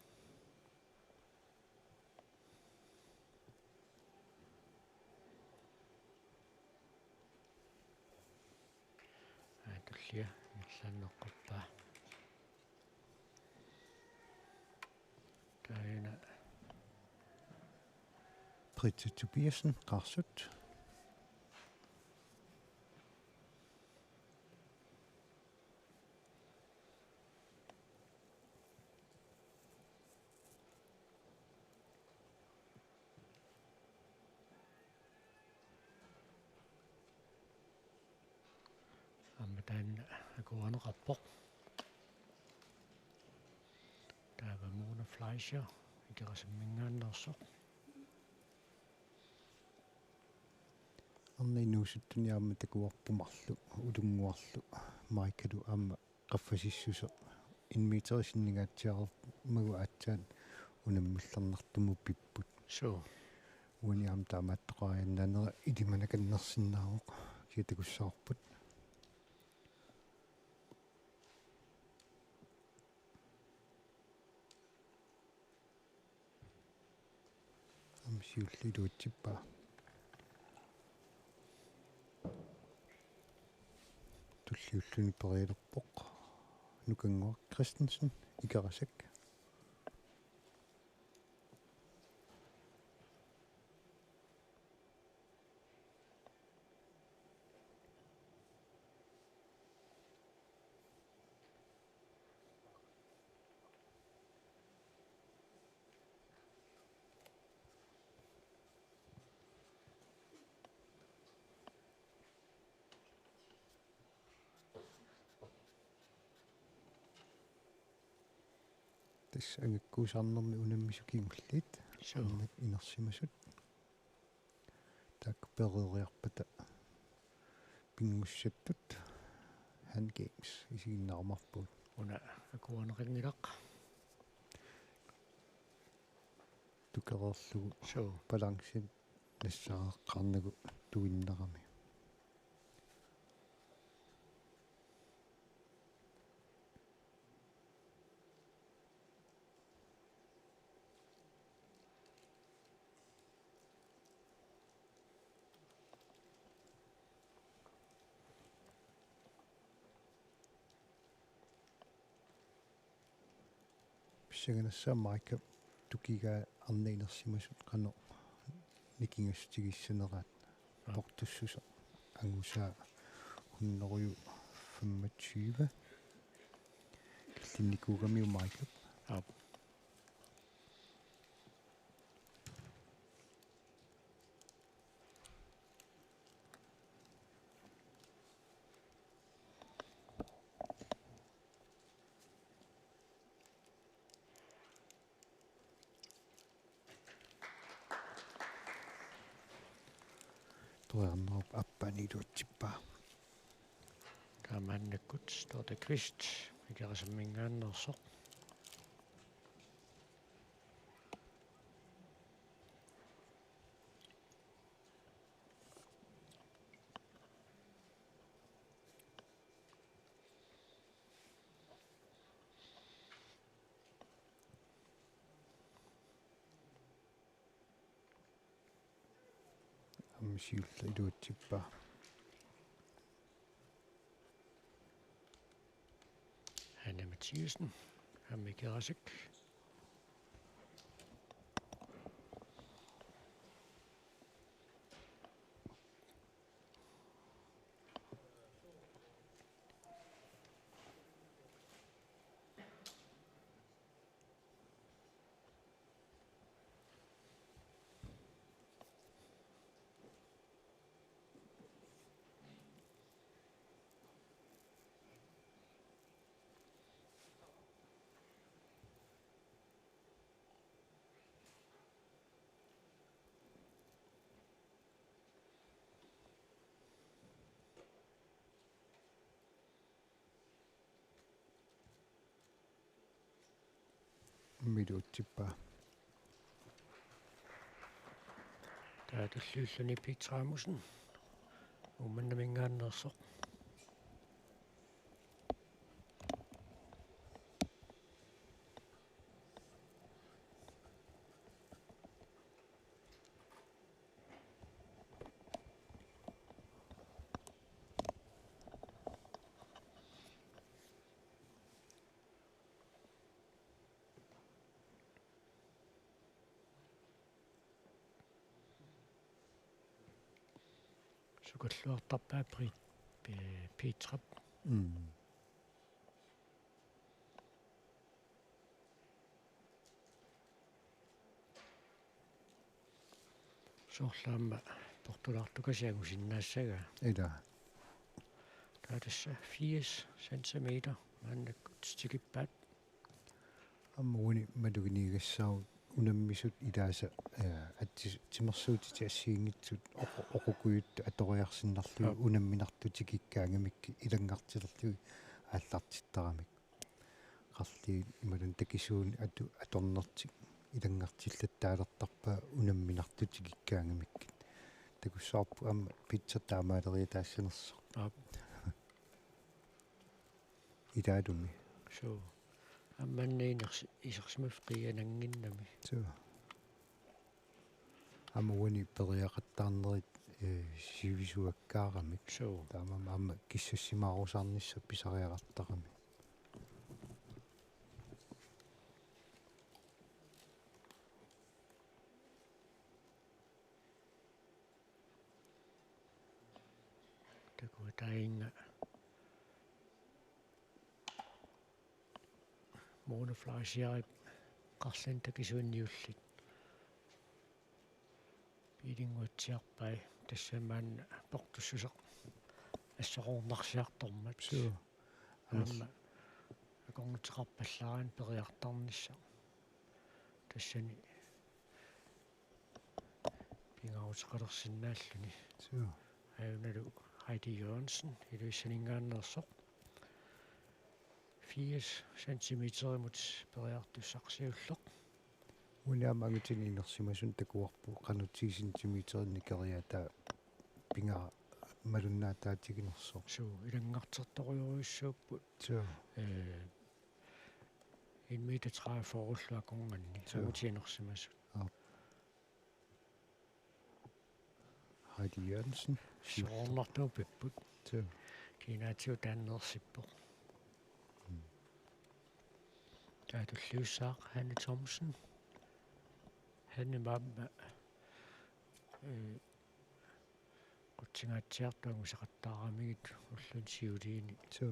Speaker 1: Tullia illanneqqappaa. Taina
Speaker 2: Britta Tobiasen qarsut.
Speaker 1: amma taanna akuaneqarpoq. Taava Mona Fleischer ikerasammingaannersoq.
Speaker 2: Arniinuusuttuniaamma takuarpumarlu ulunguarlu maikalu aamma qaffasissusoq 1 meter sinnigaatiarer magu aatsaat unammallarnartumu pipput.
Speaker 1: So
Speaker 2: Uniam taamaattoqariannanera ilimanakannersinnaaroq kiatakussaarput. Siulliluutippaa. Tulliulluni perialerpoq nukanguaq Christensen ikerasak. Tässä angakkuusarnermi unammisukingulliit annak inersimasut taak pereriarpata pingussаттут Han Games isiginnaarmarput
Speaker 1: una akuaneqingilaq.
Speaker 2: tukererlugu
Speaker 1: So
Speaker 2: balansin nassaareqqarnagu tuinnerami. массаганассаа марика тукигаа арнеинерсимасут qano никингастигиссанераат портуссуса ангусаа уннерую 25 киллинникуугамиу марика
Speaker 1: ап
Speaker 2: туернеруп аппанилуутсиппаа
Speaker 1: таамааннаккут тоорта квист икерасаммингааннерсоқ
Speaker 2: амсиулла илуутсиппаа
Speaker 1: Hanne Mathiesen аммикерасик
Speaker 2: милуутсиппаа
Speaker 1: таатуллууллуни питраамусен умманнамингааннерсоқ сукаллуартарпаа питрап соорлаама портулаартукасиагусиннаассага
Speaker 2: эда
Speaker 1: таатасса 80 сантиметр мааннаккут стикиппаат
Speaker 2: аммуни малугинигассаа унаммисут илааса тимерсуутити ассиингитсут оқукуйут аториарсиннарлуи унамминартутикиккаангамикки илангартилерлуи ааллартиттарамик qarli ималун такисууни аторнертик илангартиллаттаалертарпаа унамминартутикиккаангамиккит такуссаарпу амма питса таамаалерия таассанерсо илаалуми
Speaker 1: so амманнеинерси исерсимаф қиянангиннами
Speaker 2: so аммуни периақаттаарнерит сивисуаккаарамик
Speaker 1: so
Speaker 2: таамама амма киссассимаарусаарнisса писариақартарами
Speaker 1: такуатаинга монoflasiaip qарлан такисуунниуллит пилингуатсиарпай тассамаанна портуссусеқ ассоқорнарсиартормат
Speaker 2: so
Speaker 1: амма акорнутеқарпаллараан периартарнisса тассани пингаутеқалерсинааллуни
Speaker 2: so
Speaker 1: аюналу Heidi Jørgensen илуиссанингааннерсоқ 80 сантиметр имут периартуссақсиуллоқ
Speaker 2: униамагутининерсимасун такуарпу qanut 10 сантиметринни кериата пинга малуннаатаатигинерсоо
Speaker 1: суу илангартэрторюруйуссууппут
Speaker 2: so
Speaker 1: 1 meter 30 форуллуакорнганни самутиинерсимасут
Speaker 2: Heidi Jørgensen
Speaker 1: сиорнартуу пиппут
Speaker 2: so
Speaker 1: кинаатиу тааннерсиппоқ таатуллиуссаақ Hanne Thomsen Hanne mamma qutsingaatiartuangu saqattaaramigit ullun siuliini
Speaker 2: so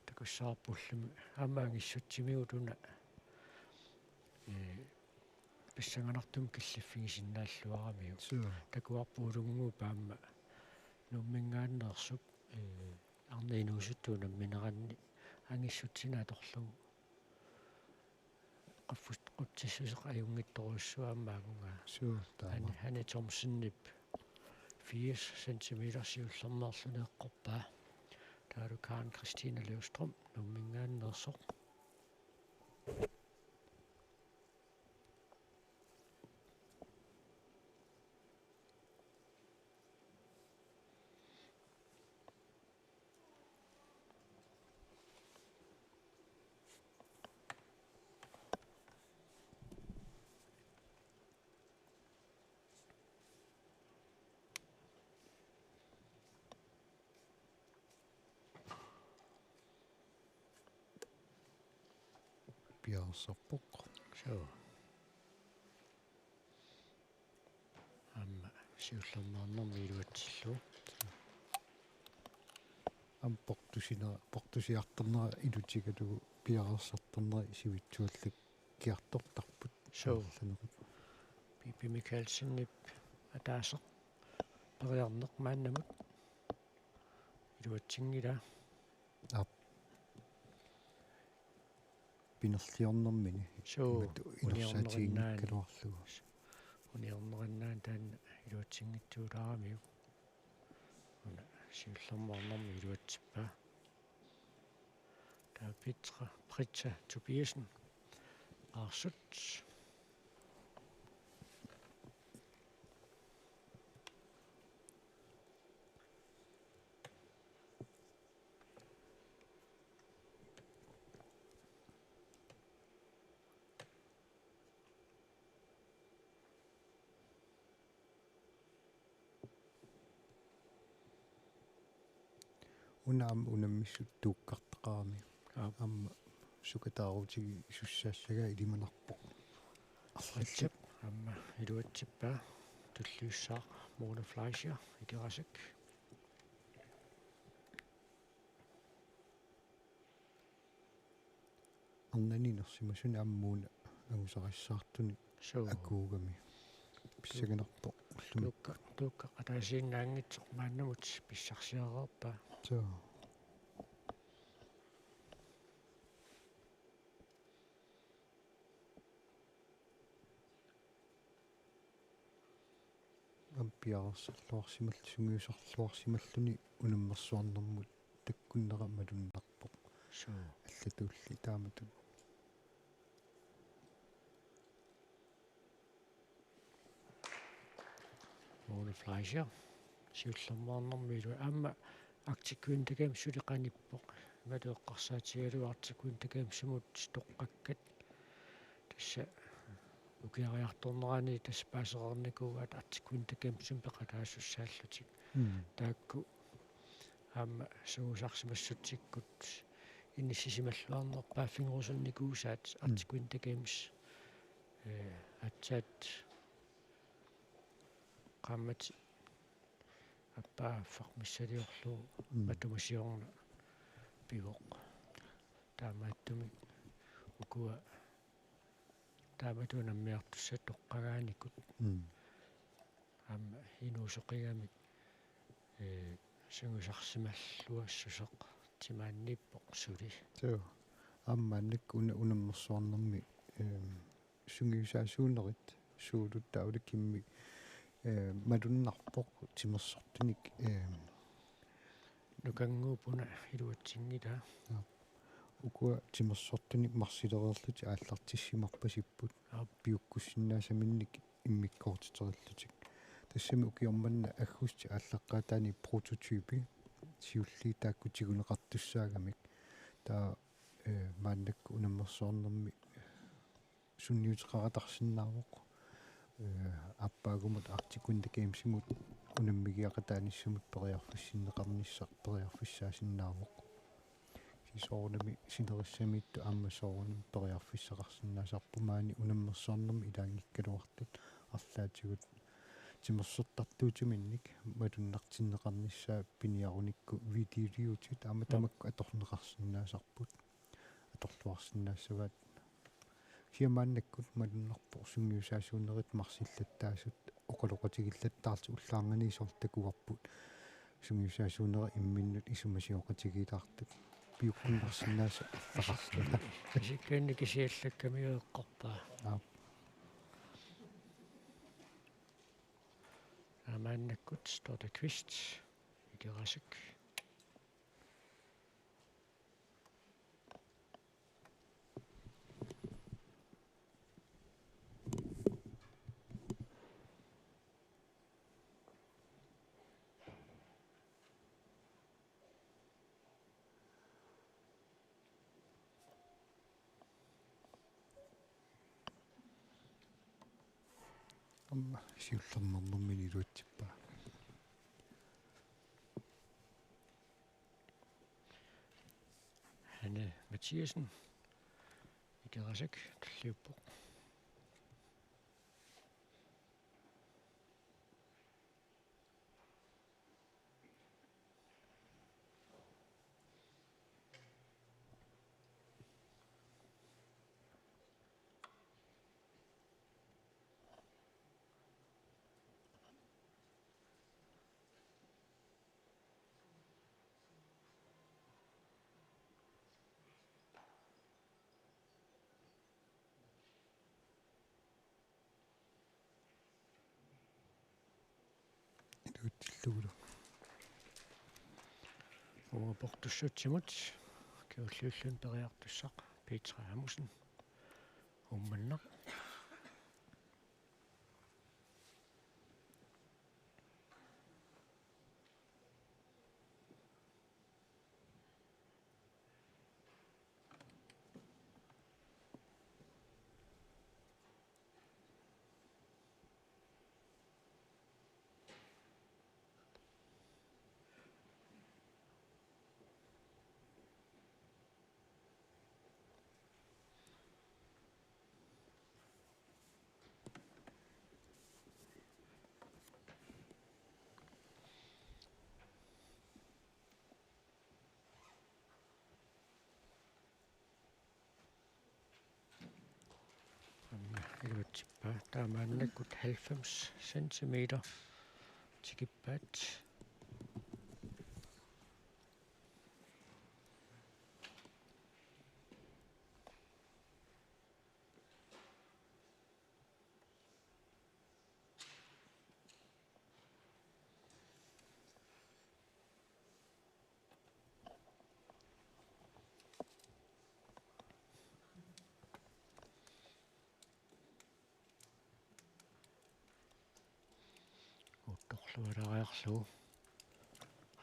Speaker 1: takussаарpullumi амаангиссутсимигутуна писсанганартум киллиффигисиннааллуарамиу
Speaker 2: so
Speaker 1: такуарпуулунгуу паама нуммингааннерсуп арнеинуусуттуна минеранни ангиссутсинаа торлугу qaffust qutсиссусеқ аюнгитторуссуаамаагунга
Speaker 2: so таама
Speaker 1: Hanne Thomsenнип 80 centimeter siullermerluneeqqorpaa taalu Karen Christine Løvstrøm nummingaannersoq
Speaker 2: piarsarpoq
Speaker 1: so amma siullermernermiiluatsillu
Speaker 2: portusiarternera ilutigalugu piararsarternera sivitsuallak kiartortarput
Speaker 1: so Bibi Michaelsen-nip ataaseq periarneq maannamut iluatsingila
Speaker 2: pinerliornermini
Speaker 1: so
Speaker 2: inersaatiinnikkaluarlugu
Speaker 1: uniornerinnaan taanna iluatsingittuulaaramiu una siullermernermi iluatsippaa taa Pritsa Tobiasen aarsut
Speaker 2: unaam unamissut tuukkartaqarami amma sukataaruutigi sussaassага илиманарпоq
Speaker 1: Fritsep amma iluatsippaa tulliussaaq Mona Fleischer ikirasik
Speaker 2: арнаниnersimasuni аммууна агусариссаартуни
Speaker 1: so
Speaker 2: акуугами писсаганарпоq уллуми
Speaker 1: tuukka qataasiinnaangitsoq maannamut pissarsiareerpaa
Speaker 2: so ампиарсерлуарсимал сунгиусарлуарсималлуни унаммерсуарнэрмут таккуннера малуннарпоq
Speaker 1: so
Speaker 2: аллатуулли таамату
Speaker 1: Mona Fleischer siullermernermiilu amma aktikkuintagam suliqanippoq imalueqqarsaatigaluartikkuintagam toqqakkat tassa ukiariartornerani taspaaserernikuugaat artikkuintagam peqalaasussaаллутик таакку аама суусарсимассутсиккут инниссисималлуарнерпаа фингерусунникуусаат артиккуинтагамис атсаат qammat appaaffaq missaliorlu matumasiorna pivoq taamaattumi ukua taamatuunammiartussa toqqagaanikut amma inuusoqigami sungusarsimalluassuseq timaannippoq suli
Speaker 2: so аммааннак унаммерсуарнэрми сунгиусаасуунерит суулуттаулаккимми малуннарпоq тимерсортуник
Speaker 1: нукангуупуна илуатсингила
Speaker 2: укуа тимерсортуник марсилереерлути ааллартиссимарпасиппут пиуккуссиннаасаминник иммиккоортитериллутик тассами укиорманна аггусти ааллаққаатаани прототипи сиулли тааккутигунеқартуссаагамик таа мааннакку унаммерсуарнэрми сунниутеқаратарсиннаавоқ аппаагумут артикуинтакаимсимут унаммигиақатааниссумут периарфуссиннеқарниссақ периарфуссаасиннаавоқ кисоорнами синерissamiittu ааммасоорнам ториарфиссақарсинаасарпумаани унаммерсоорнэрми илаангиккалуартут арлаатигут тимерсертартуутиминник малуннартиннеқарниссаа пиниаруникку видеолиутит аама тамакку аторнеқарсинаасарпут аторлуарсинаассаваат сиамааннаккут малуннарпо сунгиусаасуунерит марсиллаттаасут оқалоқатигиллаттаарти уллаарнганиисор такуарпут сунгиусаасуунера имминнут исумасиоқатигилаартут пиуккуннарсинааса арлақарсина
Speaker 1: кисиккаанни кисиаллаккамиуэққарпаа амааннаккут стота квист икерасик
Speaker 2: амма сиуллернэрнэрмини илуатсиппаа
Speaker 1: Hanne Mathiasen икерасик таллиуппо
Speaker 2: илуутиллугулу
Speaker 1: уапортуссутсимут киуллиуллун периартуссақ Петра Амуsen умманнақ илуатсиппаа таамааннаккут 90 сантиметер тикиппаат утторлуалариарлу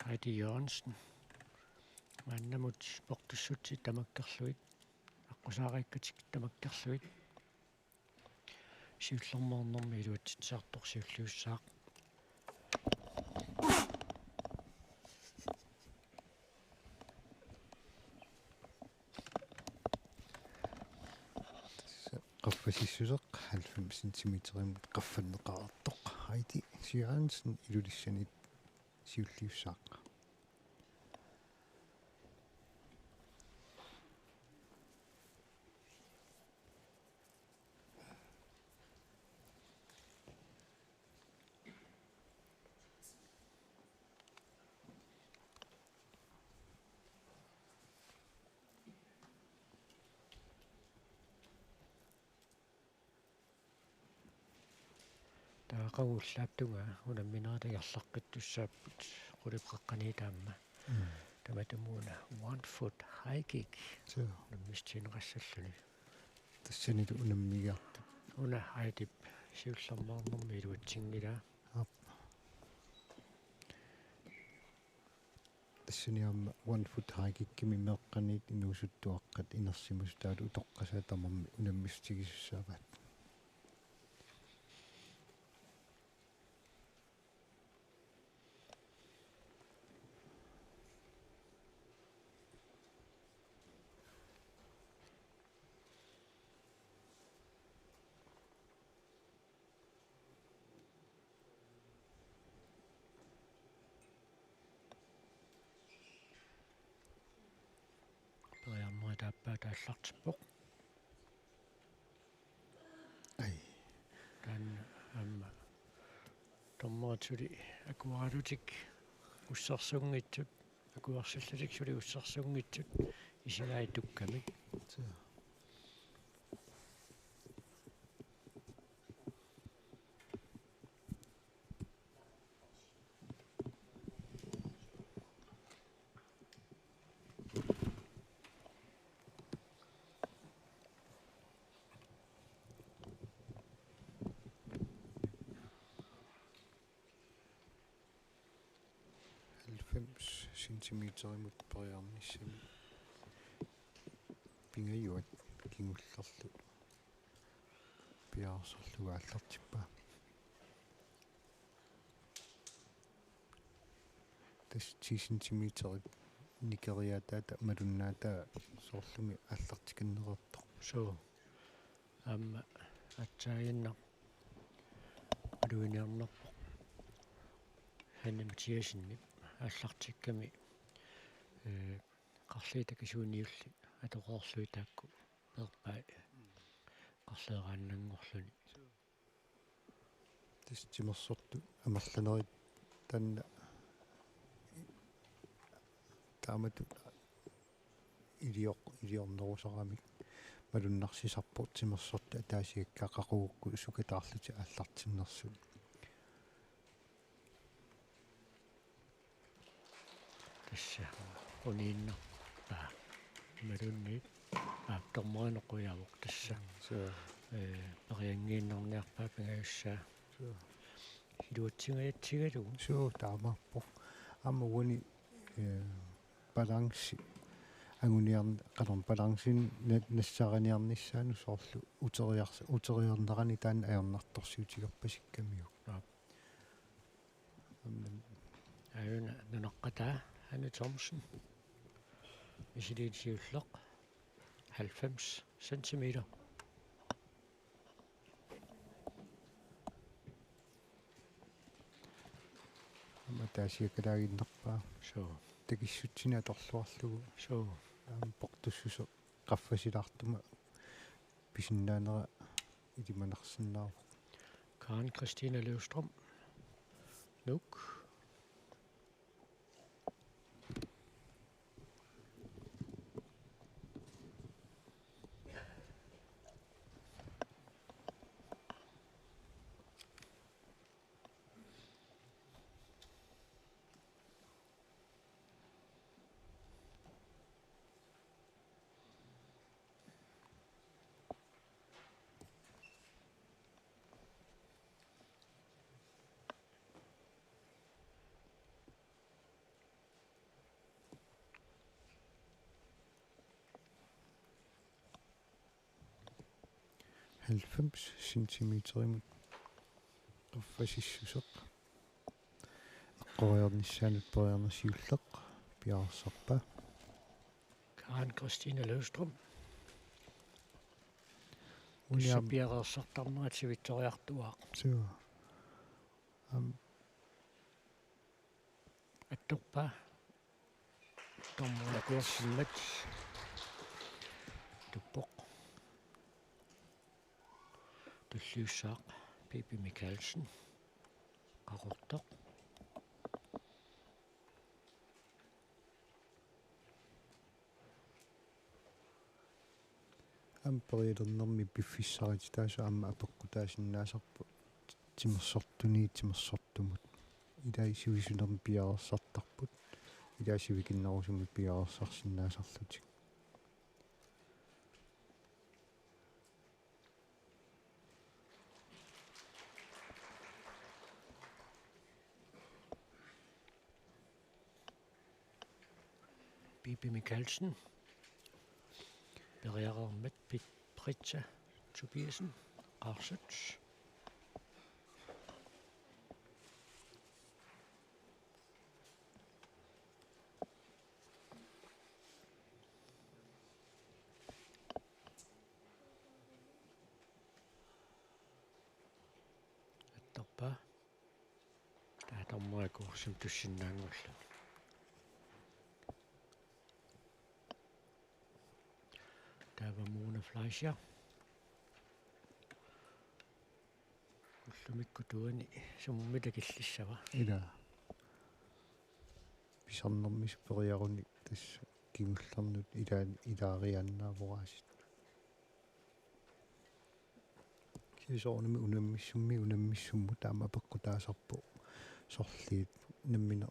Speaker 1: Heidi Jørgensen маннамут спортуссутси тамаккерлуит аққусаариккатик тамаккерлуит сиуллермоорнэрми илуатситсаартор сиуллиуссаақ
Speaker 2: qaffasissuseq 90 сантиметрим qaffannеqaartoq Heidi Jørgensen ilulissанит сиуллиуссаақ
Speaker 1: таақагуллааптунга унамминератагерлаққиттуссааппут qulipqaqqani taamma таматумуна 1 foot high kick наммистинерассаллуни
Speaker 2: тассанилу унаммигаарту
Speaker 1: уна Heidi сиуллермоорнэрми илуатсингилаа
Speaker 2: тассаниамма 1 foot high kick-кими меэкканит инуусуттуаққат инерсимус таалу утоққасаа тамарми унаммистигиссааваат
Speaker 1: тааппаа тааллартиппоқ
Speaker 2: ай
Speaker 1: таан амма томмаатули акуаралутик уссарсунгитсут акуарсаллалик сули уссарсунгитсут исигаи туккамик
Speaker 2: таа 90 сентиметеримут периарниссами пингаюат кигуллерлу пиарсерлуга аллартиппаа тас 10 сентиметерит никериатаата малуннаата соорлуми аллартикиннерерто
Speaker 1: so амма атсаагинна алуиниарнерпо ханнаматиасинник аллартикками qарлиитаки сууниулли атоқарлуи таакку перпаа qарлеерааннангорлуни
Speaker 2: тас тимерсорту амерланерит танна таамату илиорнерусарамик малуннарсисарпут тимерсорта таасиаккақақугукку сукатаарлути аллартиннерсут
Speaker 1: тасса униинна паа малунни аптормаанеқуяавоқ тасса париангииннарниарпаа пингаюссаа хилуатсигаятсигалугу
Speaker 2: суу таамарпо аммуни баланси агуниарн қалорн балансин нассараниарниссаану соорлу утериорнерани таан аернарторсиутигерпасиккамиу амман
Speaker 1: аюна нунаққатаа Hanne Thomsen исилиитсиуллеқ 90 сантиметер
Speaker 2: аматаасиакалаагиннерпаа
Speaker 1: so
Speaker 2: такиссутсина торлуарлугу
Speaker 1: so
Speaker 2: поқтуссусо qaffasилаартума писиннаанера илиманарсиннаа
Speaker 1: Karen Christina Løvstrøm Nuuk
Speaker 2: halvfems centimeterimut qaffasissuseq eqqoriornissaanut periarnersiulleq piarsarpa
Speaker 1: Karen Christina Løvstrøm
Speaker 2: uniam
Speaker 1: Piarersartarnerativitoriartuaq
Speaker 2: suu
Speaker 1: attorpa tormuakuarsimmat tuppoq tulliussaaq Bibi Michaelsen qaqortoq
Speaker 2: ампериилернэрми пиффиссарити тааса амма апеккутаасиннаасарпу тимерсортумут илаисивисунерми пиарерсартарпут илаасивикиннерусуми пиарерсарсиннаасарлутик
Speaker 1: Bibi Michaelsen Beriarermat Britta Tobiasen Qarsut attorpa taatormuakuursum tussinnaangullu таавамууна флайшер уллумикку туани суммита киллиссава
Speaker 2: ила писарнэрмис периаруни тасса кигуллернут илаарианнаавораасит кисоорними унаммиссумму таама апеккутаасарпу сорлиит наммина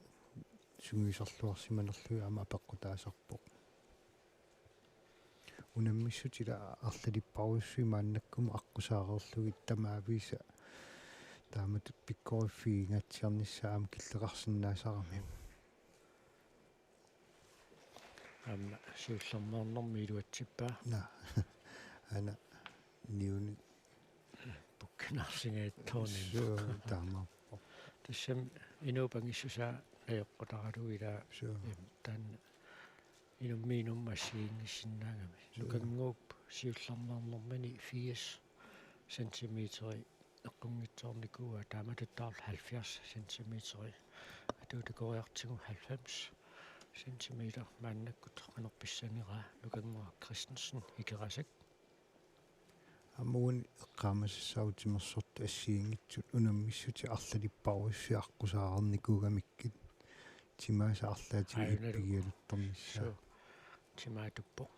Speaker 2: сунгисарлуарсиманерлуи аама апеккутаасарпу унаммиссутила арлалиппаруссуи мааннаккума аққусаарерлугит тамаависа тааматут пиккориффигингатсиарниссаам киллеқарсинаасарами
Speaker 1: амма сиуллермаарнэрми илуатсиппаа
Speaker 2: на ана ниуни
Speaker 1: пуккинарсигааттоорни
Speaker 2: таамааппо
Speaker 1: тассам инуупангиссусаа аёққутаралуила таан инуммиинум массигингиссинаагами нукангууп сиуллермаарнэрмани 80 сантиметри эққунгитсоорникуа тааматуттаарл 70 сантиметри атуутакориартигу 90 сантиметр мааннаккут қанерписсангера нукангуа Кристенсен икерасак
Speaker 2: амуун эққаамассаутимерсорт ассиингитсут унаммиссути арлалиппаруссуи аққусаарерникуугамиккит тимааса арлаати иппигиалутторнissaа
Speaker 1: тимаатуппоқ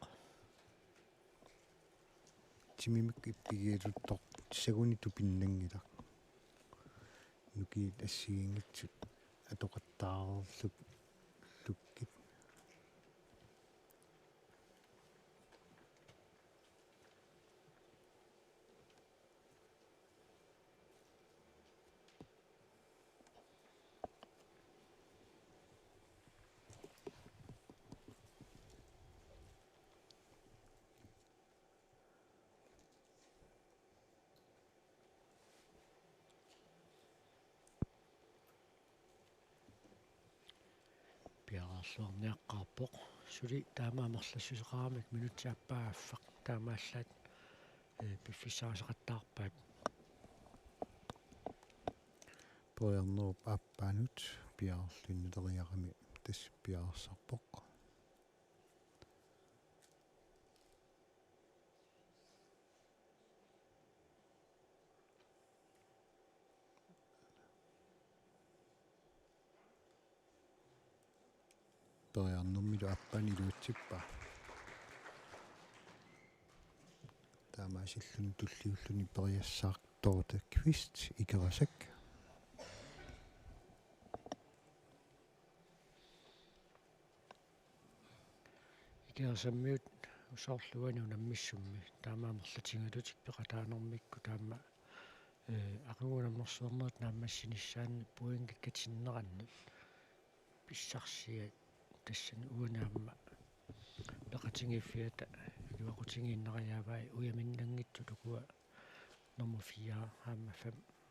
Speaker 2: тимимик иппигиалуттор сагуни тупиннангилар нуки ассиингитсут атоқаттаарерлук луккит
Speaker 1: пиарарлуарниаққарпоқ сули таамаамерлассусеқарамик минутсиаппааффақ таамааллаат пиффисаасеқаттаарпаат
Speaker 2: поярнеруп ааппаанут пиарлуннутериарами тас пиарсарпоқ поярнэрмилу аппани луутсиппа таамаасиллун туллиуллуни периассаартоота квист икерасак
Speaker 1: икерсаммиут усоорлуани унаммиссумми таамаамерлатингалутик пеқатаанэрмикку таама ақугунаммерсуарнерат наамассиниссаанни пуингаккатиннераннут писсарсиа тассани уанаамма пеқатингиффиата юақутингииннериаавай уяминнангитсу тукуа номер 4 аама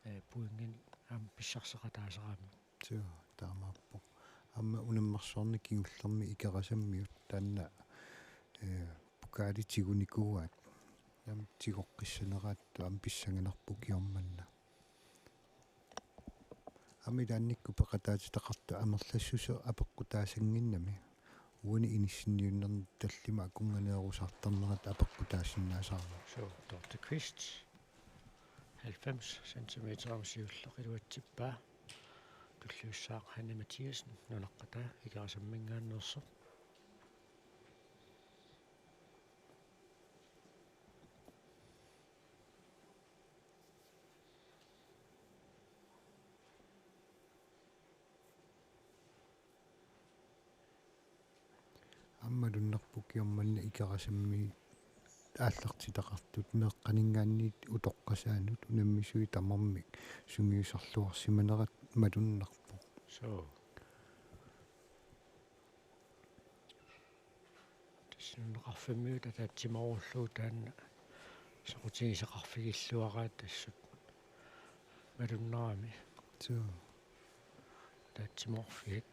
Speaker 1: 5 пуингани аама писсарсеқатаасераами
Speaker 2: тиу таамааппо амма унаммерсуарни кигуллерми икерасаммиут таанна пукаалитигуникууаат ям тигоққиссанераатту ам писсанганарпу киорманна амилаанникку пеқатаатитақарту амерлассусо апеққутаасангиннами уани иниссинниуннерни таллима акунганеерусартарнерат апеққутаассиннаасаарма
Speaker 1: so Dr. Quist 90 centimeter сиуллеқилуатсиппаа туллуссаақ Ханне Матиасен нунаққата икерасаммингааннерсо
Speaker 2: аммалуннарпу киорманна икерасамми ааллартитақартут меэққанингаанниит утоққасаанут унаммисуи тамармик сунгиусарлуарсиманерат малуннарпу
Speaker 1: so тассинеқарфиммиута таатсимарурлуу таанна сокутигисеқарфигиллуараат тассут малуннерами
Speaker 2: тиу
Speaker 1: таатсиморфиит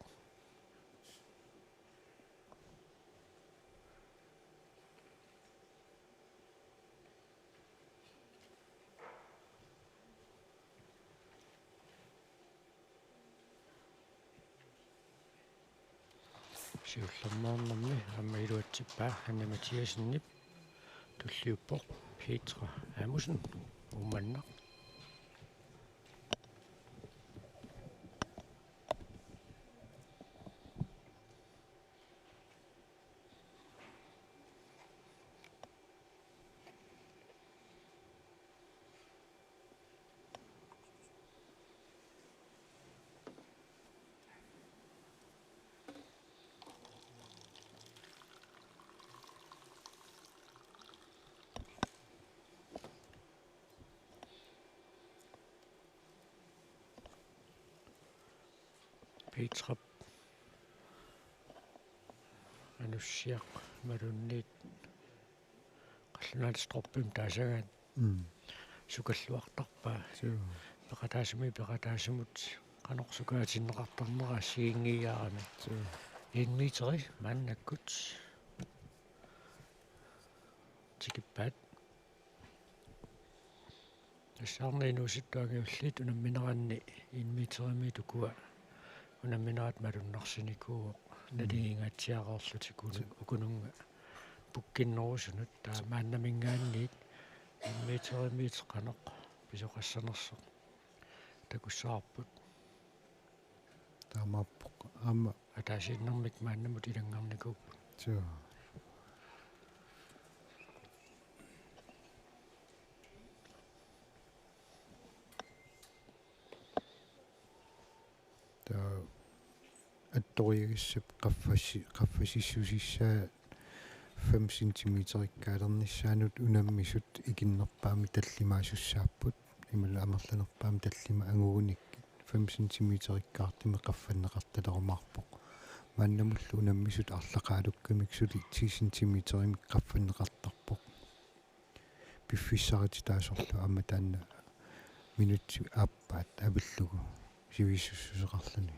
Speaker 1: сиуллермаарнэрми амма илуатсиппаа Ханне Матиасеннип tulliuppoq Petra Amusen umanna Petra anussiaq malunniit qallunaalistoruppim taasagaat sukalluartarpaa peqataasumut qanorsukaatineqartarnera sigingiyaarami 1 meteri maannakkut tikippaat тассаарнинууситтуагиуллит унамминеранни 1 метерими tukua унамминерат малуннарсиникууоқ налигингаатсиареерлутикуну укунунга пуккиннерусунут таа мааннамингаанниит 1 метерими теқаноқ писоқассанерсоқ такуссаарпут
Speaker 2: таамааппоқ аама
Speaker 1: атаасиннэрмик мааннамут илангарникууппут
Speaker 2: атториагиссап qaffasissusissaa 5 сантиметриккаалернissaanут унаммисут икиннерпаами таллимаасуссааппут имала амерланерпаами таллима ангууник 5 сантиметриккаартиме qaffannеқарталерумаарпоқ мааннамуллу унаммисут арлақаалуккамик сули 10 сантиметрими qaffannеқартарпоқ пиффиссарити таасорлу амма таанна минутси ааппаат авиллугу сивиссуссусеқарлани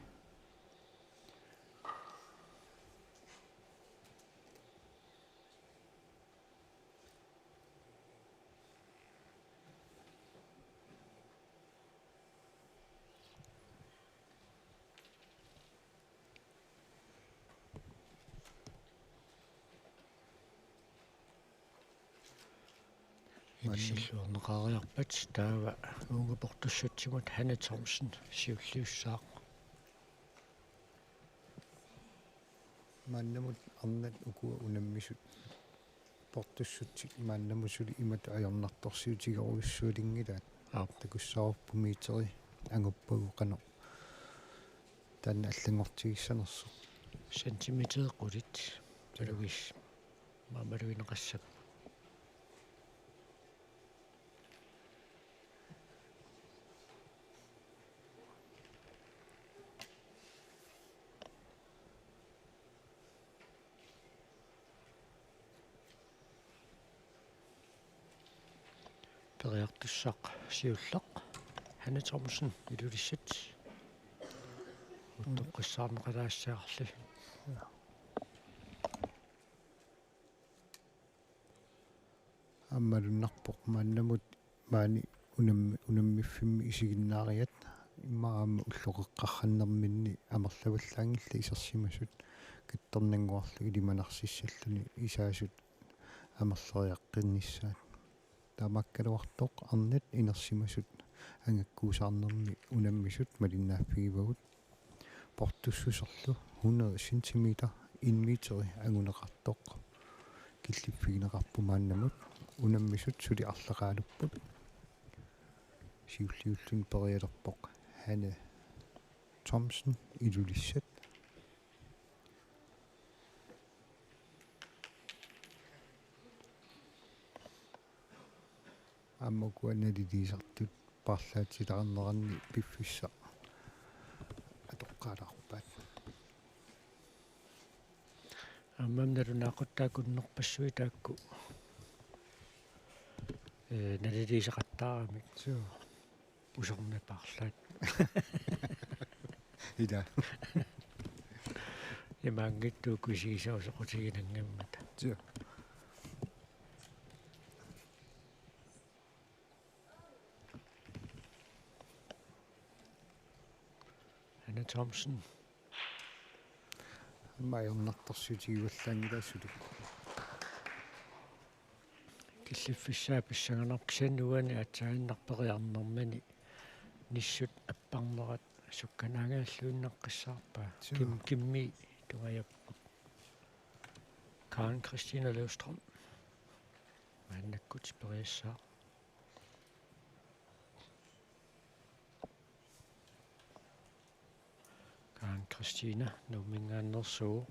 Speaker 1: силлуорнеқариарпат таава уунгапортуссутсимут Hanne Thomsen сиуллиуссаақ
Speaker 2: мааннамут арнат укуа унаммисут портуссутсик мааннамусули имату аёрнарторсиутигеруйуссуулингилаат такуссаарпу метери ангуппагу қано таанна аллангортигиссанерсо
Speaker 1: сантиметеққулит малугис малуинеқассап периартуссақ сиуллеқ Hanne Thomsen илулиссат уттоққиссаарнеқалаассаарли
Speaker 2: аммалуннарпоқ мааннамут маани унаммиффимми исигиннаариат иммараама уллоқеққарраннэрминни амерлаваллаангилла исерсимасут катторнангуарлу илиманарсиссаллуни исаасут амерлериаққиннissaат таамаккалуартоқ арнат инерсимасут ангаккуусаарнерми унаммисут малиннааффигивагут портуссусерлу 100 сантиметр 1 метери агунеқартоқ киллиффигинеқарпу мааннамут унаммисут сули арлақаалуппут сиуллиуллун периалерпоқ Hanne Thomsen илулиссат аммакуаналилисартут парлаатилаарнеранни пиффисса атоққалаарпаат
Speaker 1: аммамналунаақуттаакуннерпассуи таакку налилисеқаттаарамик усорнапаарлаат
Speaker 2: ида
Speaker 1: ямангиттуу кусигисаусоқутигинангаммата Hanne Thomsen
Speaker 2: маайорнарторсутигиваллаангилаассулу
Speaker 1: киллиффиссааписсаганаркисаннуани атсаиннарпериарнэрмани ниссут аппарнерат сукканаагааллуиннаққиссаарпаа кимми тугаяппа Karen Christina Løvstrøm маннаккут периассаа Karen Christina нумингааннерсуу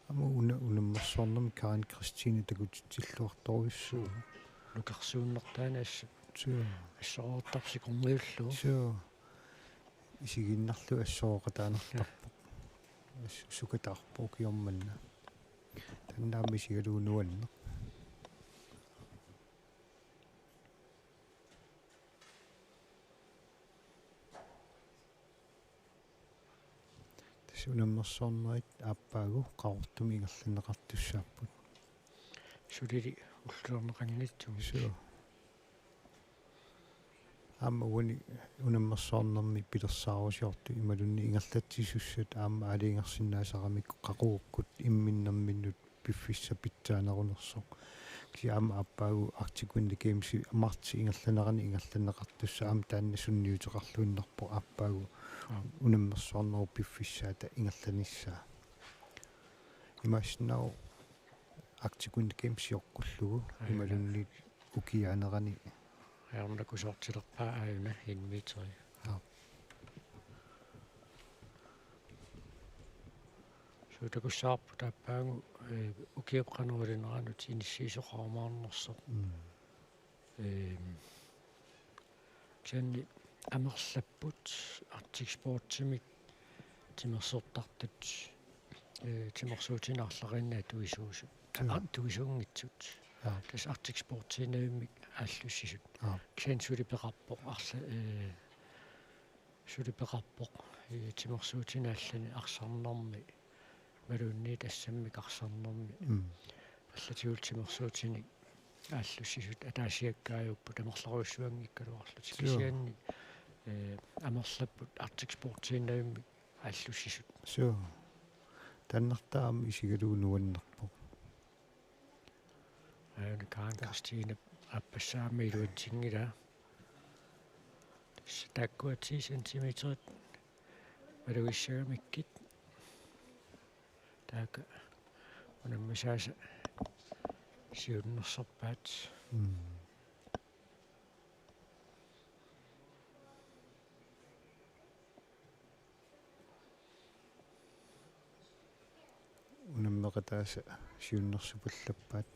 Speaker 2: унаммассорнами Karen Christina такутитсиллуарторуйссуу
Speaker 1: лукарсууннертаана асса
Speaker 2: суу
Speaker 1: ассороортарсикорниуллу
Speaker 2: суу исигиннарлу ассоокатаанертарпо сукатаарпо киорманна таннаами сигалуунуанне тасунаммерсорнерит ааппаагу qaortumi ингерланеқартуссааппут
Speaker 1: сулили уллуернеқангитсуми
Speaker 2: суу аама уни унаммерсоорнэрми пилерсаарусиорту ималунни ингерлатсисуссат аама алиингерсиннаасарамикку қақууккут имминнэрминнут пиффисса питсаанерунерсо ки аама аппаагу артикунни геймси марти ингерланеқартусса аама таанна сунниутеқарлуиннарпо аппаагу унаммерсоорнеру пиффиссаата ингерланиссаа имаснау артикунни геймси оққуллугу ималунни укиаанерани
Speaker 1: аернакусоортилерпаа ааюна инмитери сутакуссаарпу тааппаагу укиэпқанерулинеранут иниссиисоқармаарнерсо кэнни амерлаппут артикспортимик тимерсортартут тимерсуутинаарлариннаа туисуусу туисуунгитсут тас артикспортинеиммик ааллуссисут кэн сулипеқарпоқ арла сулипеқарпоқ тимерсуутинааллани арсарнэрми малуунни тассаммик арсарнэрми аллатиул тимерсуутини ааллуссисут атаасиаккааюппу тамерларуйссуангиккалуарлут кисианни амерлаппут артикспортинеиммик ааллуссисут
Speaker 2: суу таннартаами исигалуунуаннерпо
Speaker 1: аана Karen Christina аппассаами илуатсингила таккуа 10 см малуиссагамиккит така унаммасааса сиуннерсарпаат
Speaker 2: унаммеқатааса сиуннерсупаллаппаат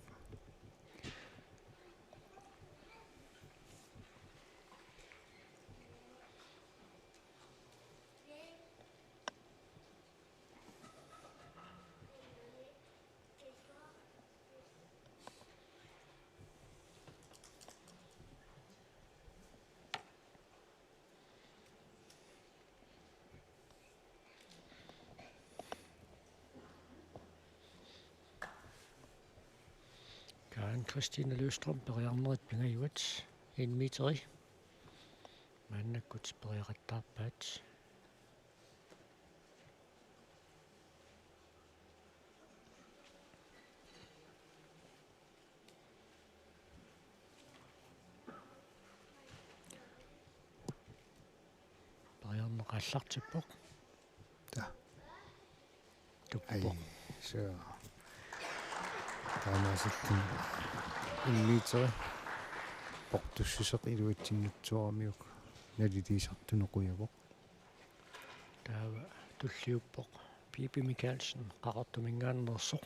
Speaker 1: Karen Christina Løvstrøm periarnerit pingajuat inmiteri маннаккут периақаттаарпаат периарнеқаллартиппоқ
Speaker 2: та
Speaker 1: туппоқ
Speaker 2: соо таамаасиллун иммитери портуссисеқ илуатсиннутсуарамиук налилиисартунеқуявоқ
Speaker 1: таава туллиуппоқ Пипи Микаэлсен қақартумингааннерсоқ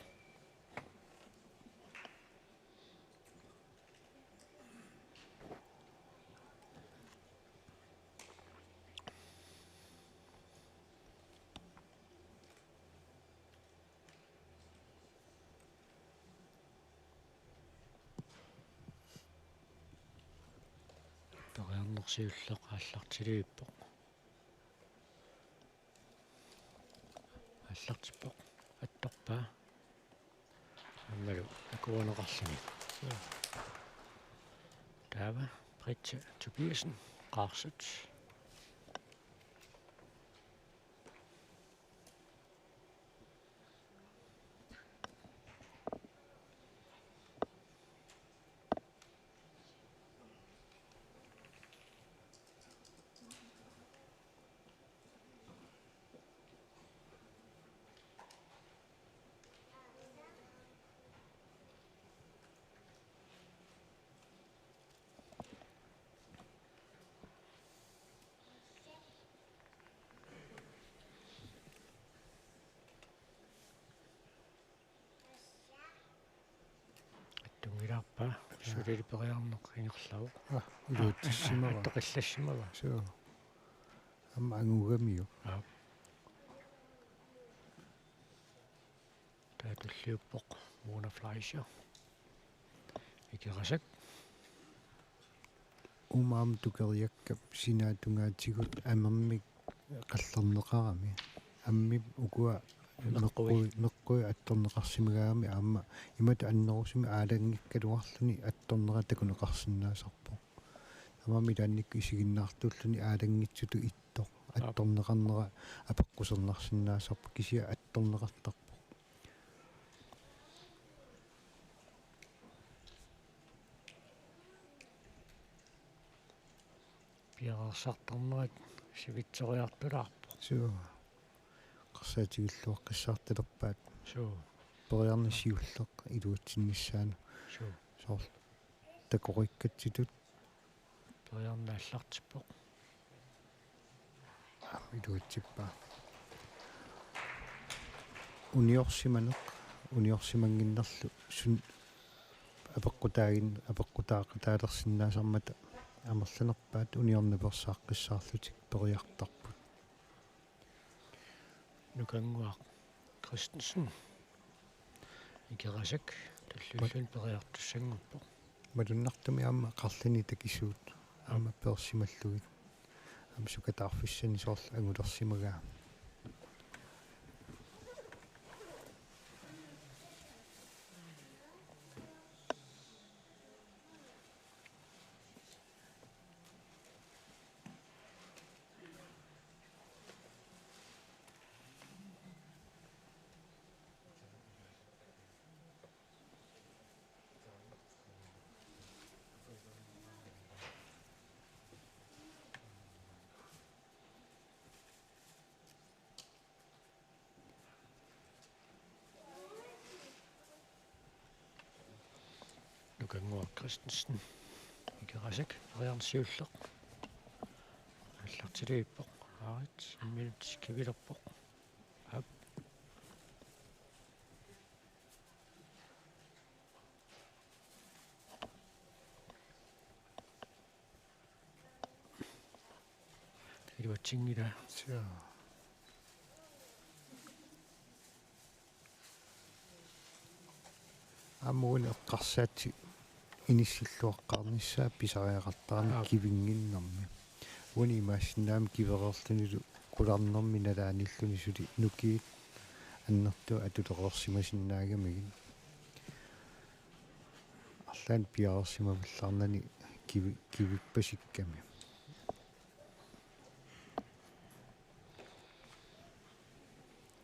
Speaker 1: периарнерсиуллеқааллартилииппоқ аллартиппоқ атторпаа аммалу акуанеқарлуни таава Britta Tobiasen Qarsut аппа сулили периарнеқ ингерлаву
Speaker 2: илуутиссимава
Speaker 1: аттоқиллассимава
Speaker 2: соо амма ангугамиу
Speaker 1: таатуллиуппоқ Mona Fleischer икерасак
Speaker 2: умаам тукериаккап синаатунгаатигут амермик қаллернеқарами аммип укуа меққуи атторнеқарсимагаами аама имату аннерусими аалангиккалуарлуни атторнера такунеқарсинаасарпо амами таанникку исигиннаартууллуни аалангитсуту иттоқ атторнеқарнера апеққусернарсинаасарпо кисиа атторнеқартарпо
Speaker 1: пиарсартарнерат сивитсориартулаарпо
Speaker 2: соо қарсаатигиллуаққиссаарталерпаат
Speaker 1: соо
Speaker 2: периарнисиуллеқ илуутсиннissaана
Speaker 1: соо
Speaker 2: соор такориккатситут
Speaker 1: периарнааллартиппоқ
Speaker 2: илуутсиппаа униорсиманеқ униорсимангиннерлу сун апеққутаақатаалерсинаасармата амерланерпаат униорнаперсааққиссаарлутик периартарпут
Speaker 1: нукангуақ Christensen икерасак таллууллун периартуссангуппоқ
Speaker 2: малуннартуми аама қарлини такисуут аама персималлугит аама сукатаарфиссани соорл агулерсимагаа
Speaker 1: нукангуақ Christensen икерасак периарнсиуллеқ аллартилуиппоқ аарит имминут кивилерпоқ ап илуатсингила
Speaker 2: соо аммуун эққарсаати иниссиллуаққарниссаа писариақартарами кивингиннэрми уни имаассинаами киверерлунилу куларнэрми налааниллуни сули нукиит аннерту атулеқорсимасиннаагамигин арлаан пиарерсимавилларнани кивиппасикками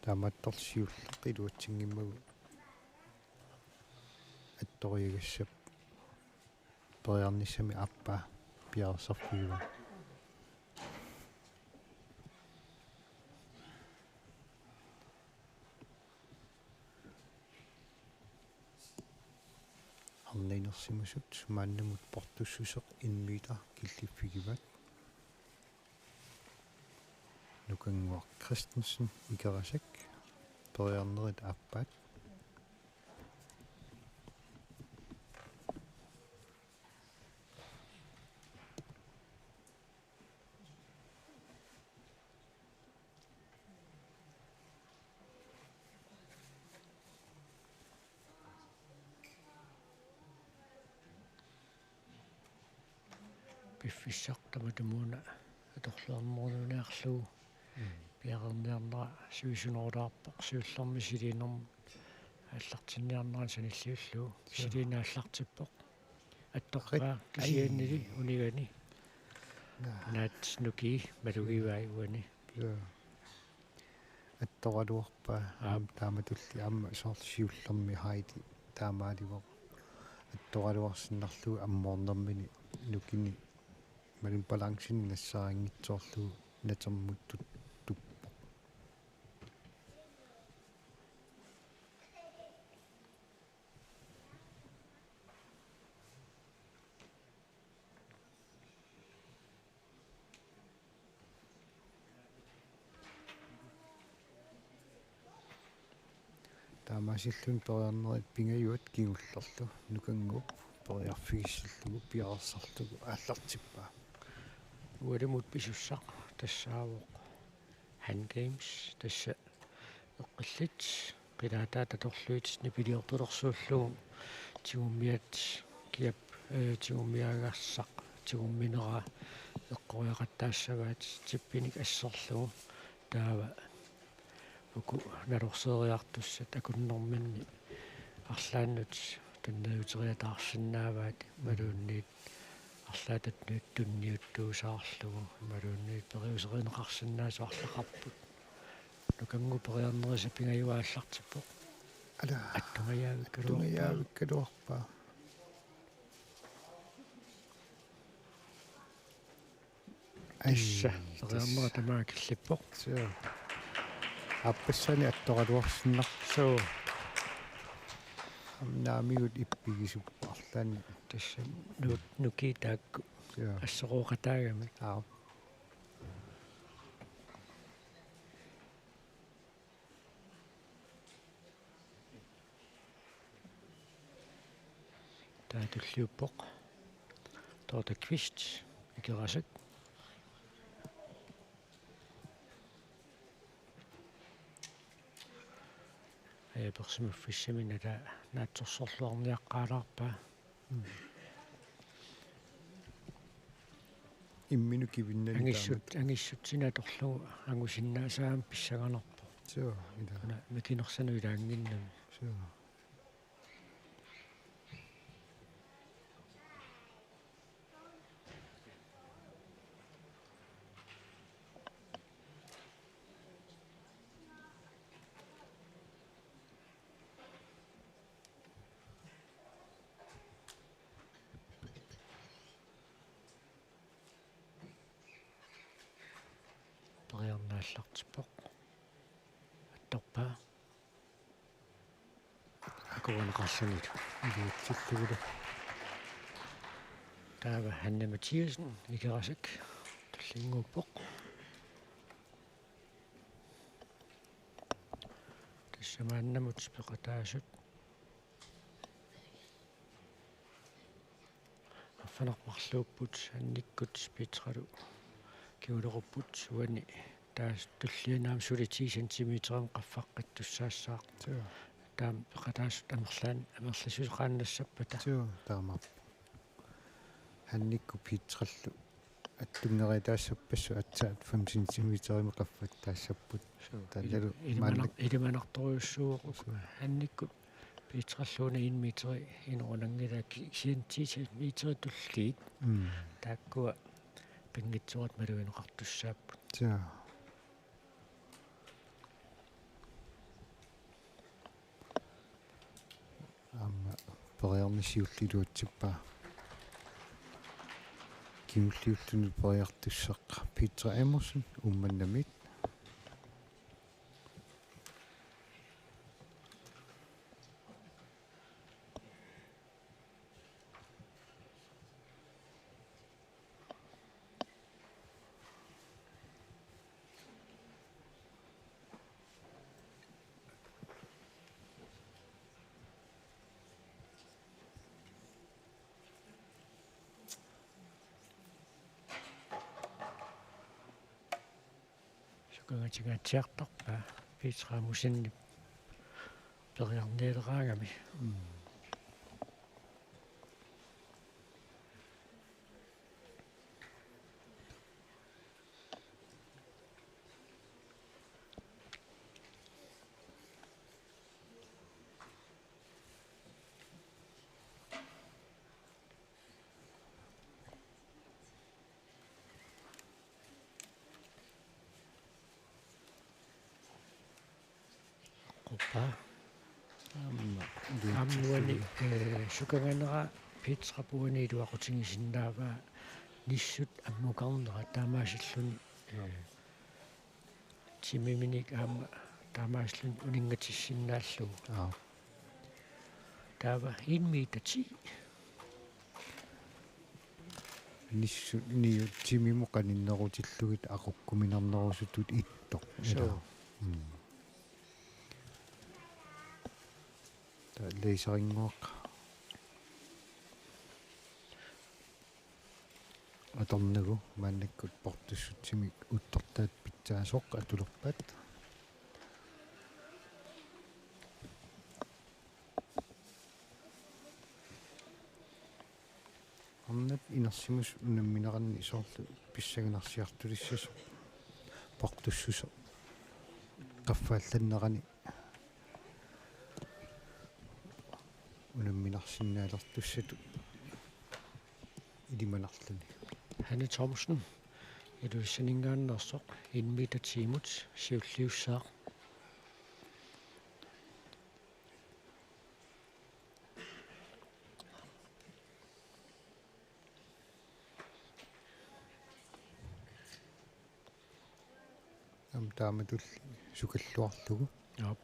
Speaker 2: таамаатторсиуллеқилуатсингиммагу атторигассап периарниссами аппа пиарсарфигуа арнинерсимасут мааннамут портуссусеқ инмита киллиффигиват нукангуақ Christensen икерасак периарнерит аппаат
Speaker 1: пиффиссартаматумуна аторлуарнерунеарлугу пиарерниарнера суисунерулаарпоқ сууллэрми силинерм аллартинниарнеран саниллиуллугу силинааллартиппоқ аттоққаа кисианнили унигани наат нуки малугивай уани
Speaker 2: атторалуарпаа тааматулли аама соорлсиуллэрми хайти таамааливоқ атторалуарсиннарлугу аммоорнэрмини нукини малун балансин нассаангитсоорлугу натермуттут туппо таамаасиллун периарнерит пингаюат кигуллерлу нукангуп Poriarfigissalluu piarsarlugu ааллартиппаа.
Speaker 1: Ualimut pisussaq tassaavoq Han Games tassa eqqillit qilaataata torluitisni piliortulersuullugu tigummiat kiap tigummiagarsaq tigumminera eqqoriaqattaassavaat tippinik asserlugu taava uku nalorseeriartussat akunnermanni арлааннут таннаютериатаарсинааваат малуунниит арлаатат нуттунниуттуусаарлугу малуунниит периусеринеқарсинаасу арлақарпут нукангу периарнерисо пингаюааллартиппо
Speaker 2: ала
Speaker 1: аттунгаяавиккалуарпаа исса периарнера тамаакиллиппо
Speaker 2: соо аппассани атторалуарсиннар
Speaker 1: соо
Speaker 2: амнаамигут иппигисуппаарлаани
Speaker 1: тасса нукитаакку
Speaker 2: соо
Speaker 1: ассеруоқатаагами
Speaker 2: аа
Speaker 1: таатуллиуппоқ тоорта квист икерасак персимуффиссамина та наатсорсорлуарниаққаалаарпаа
Speaker 2: иммину кивиннани
Speaker 1: ангиссутсина торлугу ангусиннаасаам писсаганерпо
Speaker 2: соо ида
Speaker 1: микинерсану илаангиннами
Speaker 2: соо
Speaker 1: периарнааллартиппоқ атторпаа акуанеқарсанилу
Speaker 2: илиутсиллугула
Speaker 1: таава Ханна Матиасен икерасак таллингууппоқ тассамааннамут пеқатаасут аффанармарлууппут анниккут спитралу киулеруппут суани таас туллианаам сули 10 сантиметрам qaffaqqittусаассаақ
Speaker 2: соо
Speaker 1: таам пеқатаасут амерласусеқааннассаппата
Speaker 2: соо таамап ханникку питраллу аттунгеритаассаппассу атсаат 5 сантиметрами qaffаттаассаппут таллалу
Speaker 1: илиманарторуйуссууоқ анниккут питраллууна 1 метри инерунангилаак 10 сантиметри туллиит тааккуа пингитсуат малуинеқартуссааппут
Speaker 2: соо амма периарнисиуллилуутсиппаа кимуллиуллуни периартуссеқ Питер Эмерсон умманнамит
Speaker 1: сукагатигаатсиартарпаа Питера мусинни периарнеэлераагами quppa аммуани сукаганера Питера пуани илуақутингисиннааваа ниссут аммукарнера таамаасиллуни тимиминик аама таамааслун унингатиссиннааллугу таава 1 метр 10
Speaker 2: ниссу ниу тимимоқаниннерутиллугит ақуккуминарнерусутут иттоқ
Speaker 1: соо
Speaker 2: лейсерингуақ аторнагу мааннаккут портуссутсимик уттортаат питсаасоқ атулерпаат арнат инерсимус унамминеранни соорлу писсагинарсиартулиссасо портуссусо qaffaallannerani унамминарсинаалертуссату илиманарлуни
Speaker 1: Hanne Thomsen илуиссанингааннерсоқ инмитатиимут сиуллиуссаа
Speaker 2: тааматул сукаллуарлугу
Speaker 1: яап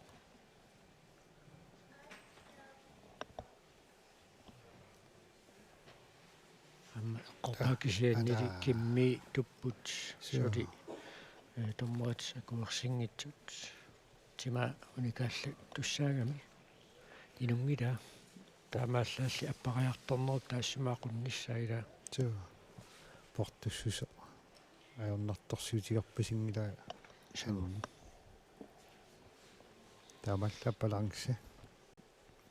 Speaker 1: амма қорпакисианнили кимми туппут соди томмуат акуерсингитсут тима уникаалла туссаагами инунгила таамааллаалли аппариарторнеруп таассимаақунниссаила
Speaker 2: тоо портуссусо аёрнарторсиутигарпасингила санун таамалла балансе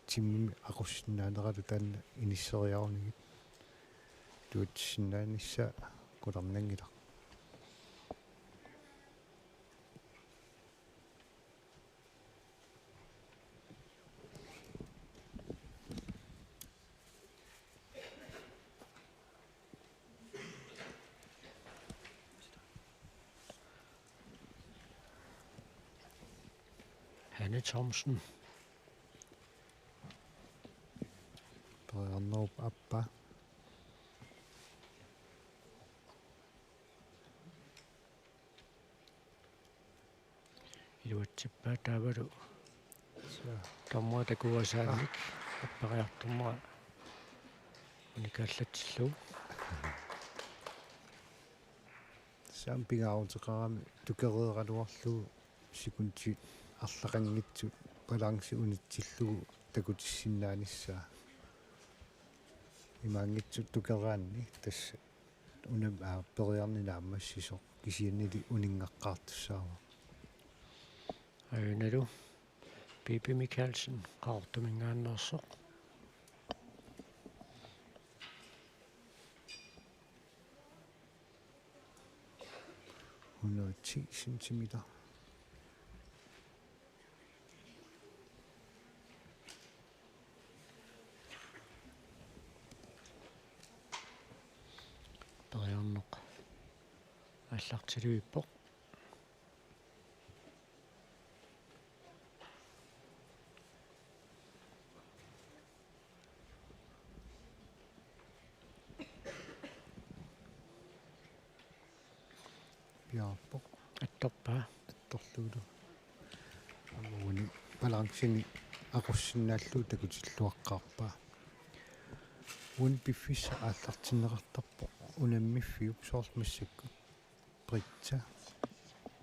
Speaker 2: тимми ақуссиннаанералу таанна иниссериарунигит туутсиннаанисса куларнангила
Speaker 1: Hanne Thomsen
Speaker 2: периарнеруп аппа
Speaker 1: илуатсиппаа таавалу томмуа такуасааник аппариарторнера уникааллатсиллу
Speaker 2: сампигаавутеқарами тукереералуарлугу сикунти арлақангитсут баланси унитсиллугу такутиссиннааниссаа имаангитсут тукераанни тасса унам периарнинаамассисо кисианнили унингаққаартуссаава
Speaker 1: Налу Bibi Michaelsen qaartumingaannersoq
Speaker 2: Hun 10 centimeter.
Speaker 1: Periarneq аллартилуиппоq
Speaker 2: Piarpoq
Speaker 1: атторпаа
Speaker 2: attorluulu амуни балансини aqussinnaalluu takutилluaqqaarpaa un piffissa ааллартиннеқартарпоq unammifiup soormassakku pritsa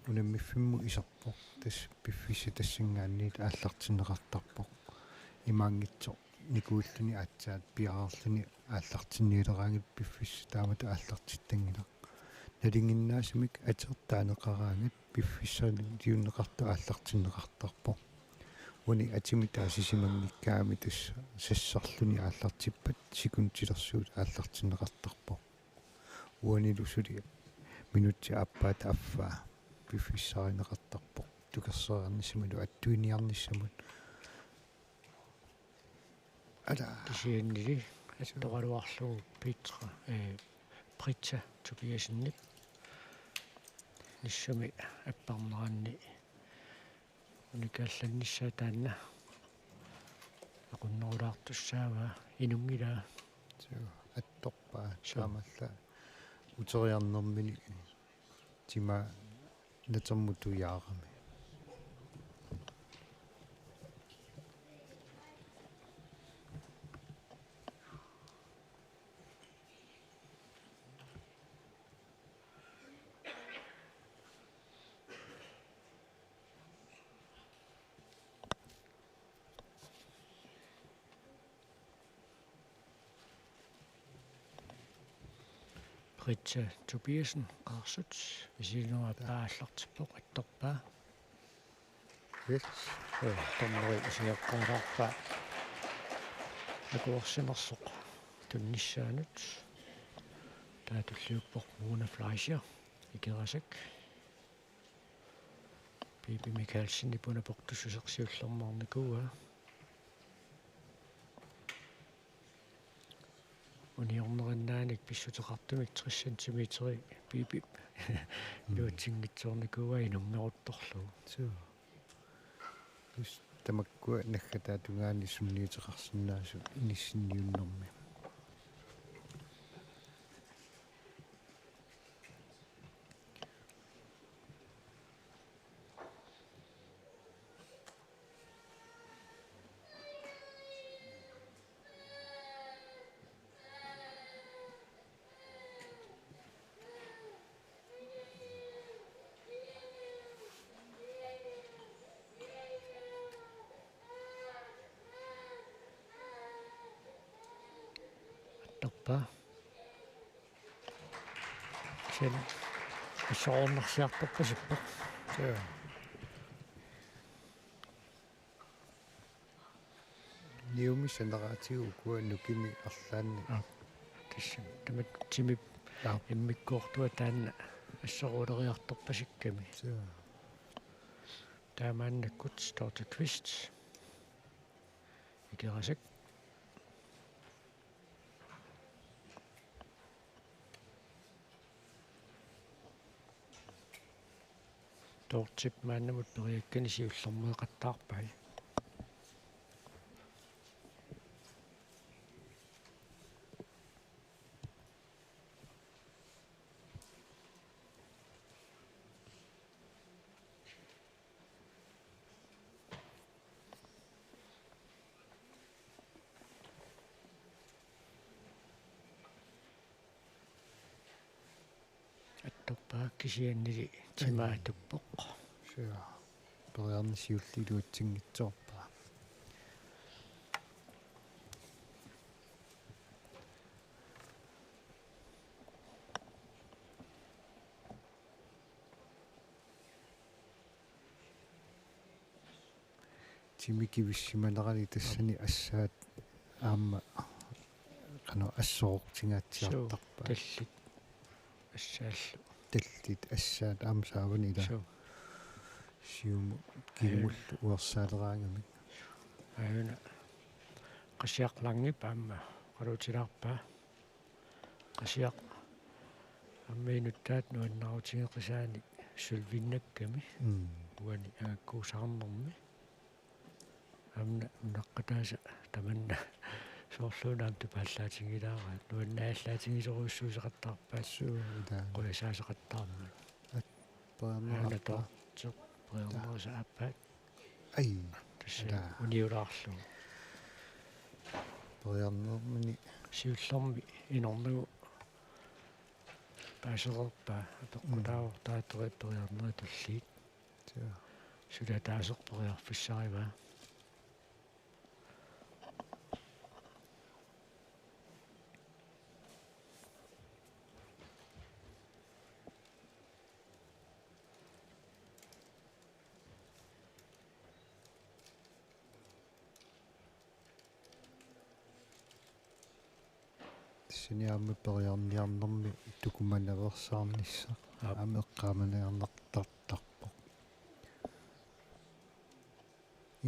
Speaker 2: unammiffimmu isarpoq tas piffissa tassingaanniit ааллартиннеқартарпоq имаангитсо никууллуни атсаат пиарарлуни ааллартинниилераангит пиффисса таамата ааллартиттангила налингиннаасимик атертаанеқараангат пиффиссаани тиуннеқарта ааллартиннеқартарпоq уни атимитаасисимангиккаами тасса сассарлуни ааллартиппат секунтилерсуут ааллартиннеқартарпоq уанилу сули минутти аппаат аффаа пиффиссаринеқартарпоq тукерсеернисималу аттуиниарниссамут ала
Speaker 1: кисианнили атторалуарлугу питра Pritsa Tobiasenник ниссами аппарнеранни уникаалланниссаа таанна aqunnerulaartussaava inuнгила
Speaker 2: атторпаа таамалла утериарнэрмини тима натермутуяарами
Speaker 1: Britta Tobiasen qarsut isinuappaаллартипpoq attorpaa
Speaker 2: Yes.
Speaker 1: torneri isiaqqaalaarpaa akuorsinersoq tunnissaanut taatulliuppoq Mona Fleischer ikerasak Bibi Michaelsen ipunaportussusersiullermarnikua uniornerinnaanik pissuteqartumik 30 cm Bibi luutsiнгитсуорникуа инуммерутторлу
Speaker 2: Just tamakkua naggataatungaani sunniuteqarsinnaasу inissinniunnermi.
Speaker 1: Torpaa sen issoornersiartorpasippoq
Speaker 2: Niumi saneraatigu kua nukimi arlaanni
Speaker 1: тасса тамак тимип иммиккуортуа таанна ассорулериарторпасикками таамааннаккут Torte Twist икерасак тортип мааннамут периаккани сиуллэрмеэқаттаарпай аттарпаа кисианнили тимаатуппоқ
Speaker 2: periarnisiulliluutsiнгитсоорпаа тимикивиссиманерани тассани ассаат аама qano assooqtingaatiartarpaa
Speaker 1: таллит ассааллу
Speaker 2: таллит ассаат аама саавани ила сиуму кимуллу уерсаалераангамик
Speaker 1: аюна qasiaqlarngip аама qalutilarpaa qasiaq аммиинуттаат нуаннарутигеқисаани сулвиннакками уани ааккуусаарнэрми амна унаққатааса таманна соорлуунаам тупааллаатингилаара нуаннааллаатингилеруссуусеқаттарпаассуу қуясаасеқаттаарма
Speaker 2: паамаапа
Speaker 1: преэрмерса аппаат
Speaker 2: ай
Speaker 1: тасса униулаарлу
Speaker 2: periarnermini
Speaker 1: сиуллэрми инорнагу паасерерпаа апеққутаавортаатери периарнери туллиит сулатаасерпериарфиссарива
Speaker 2: синиаама периарниарнэрми тукуманаверсаарнисса аамеққааманиарнартартарпо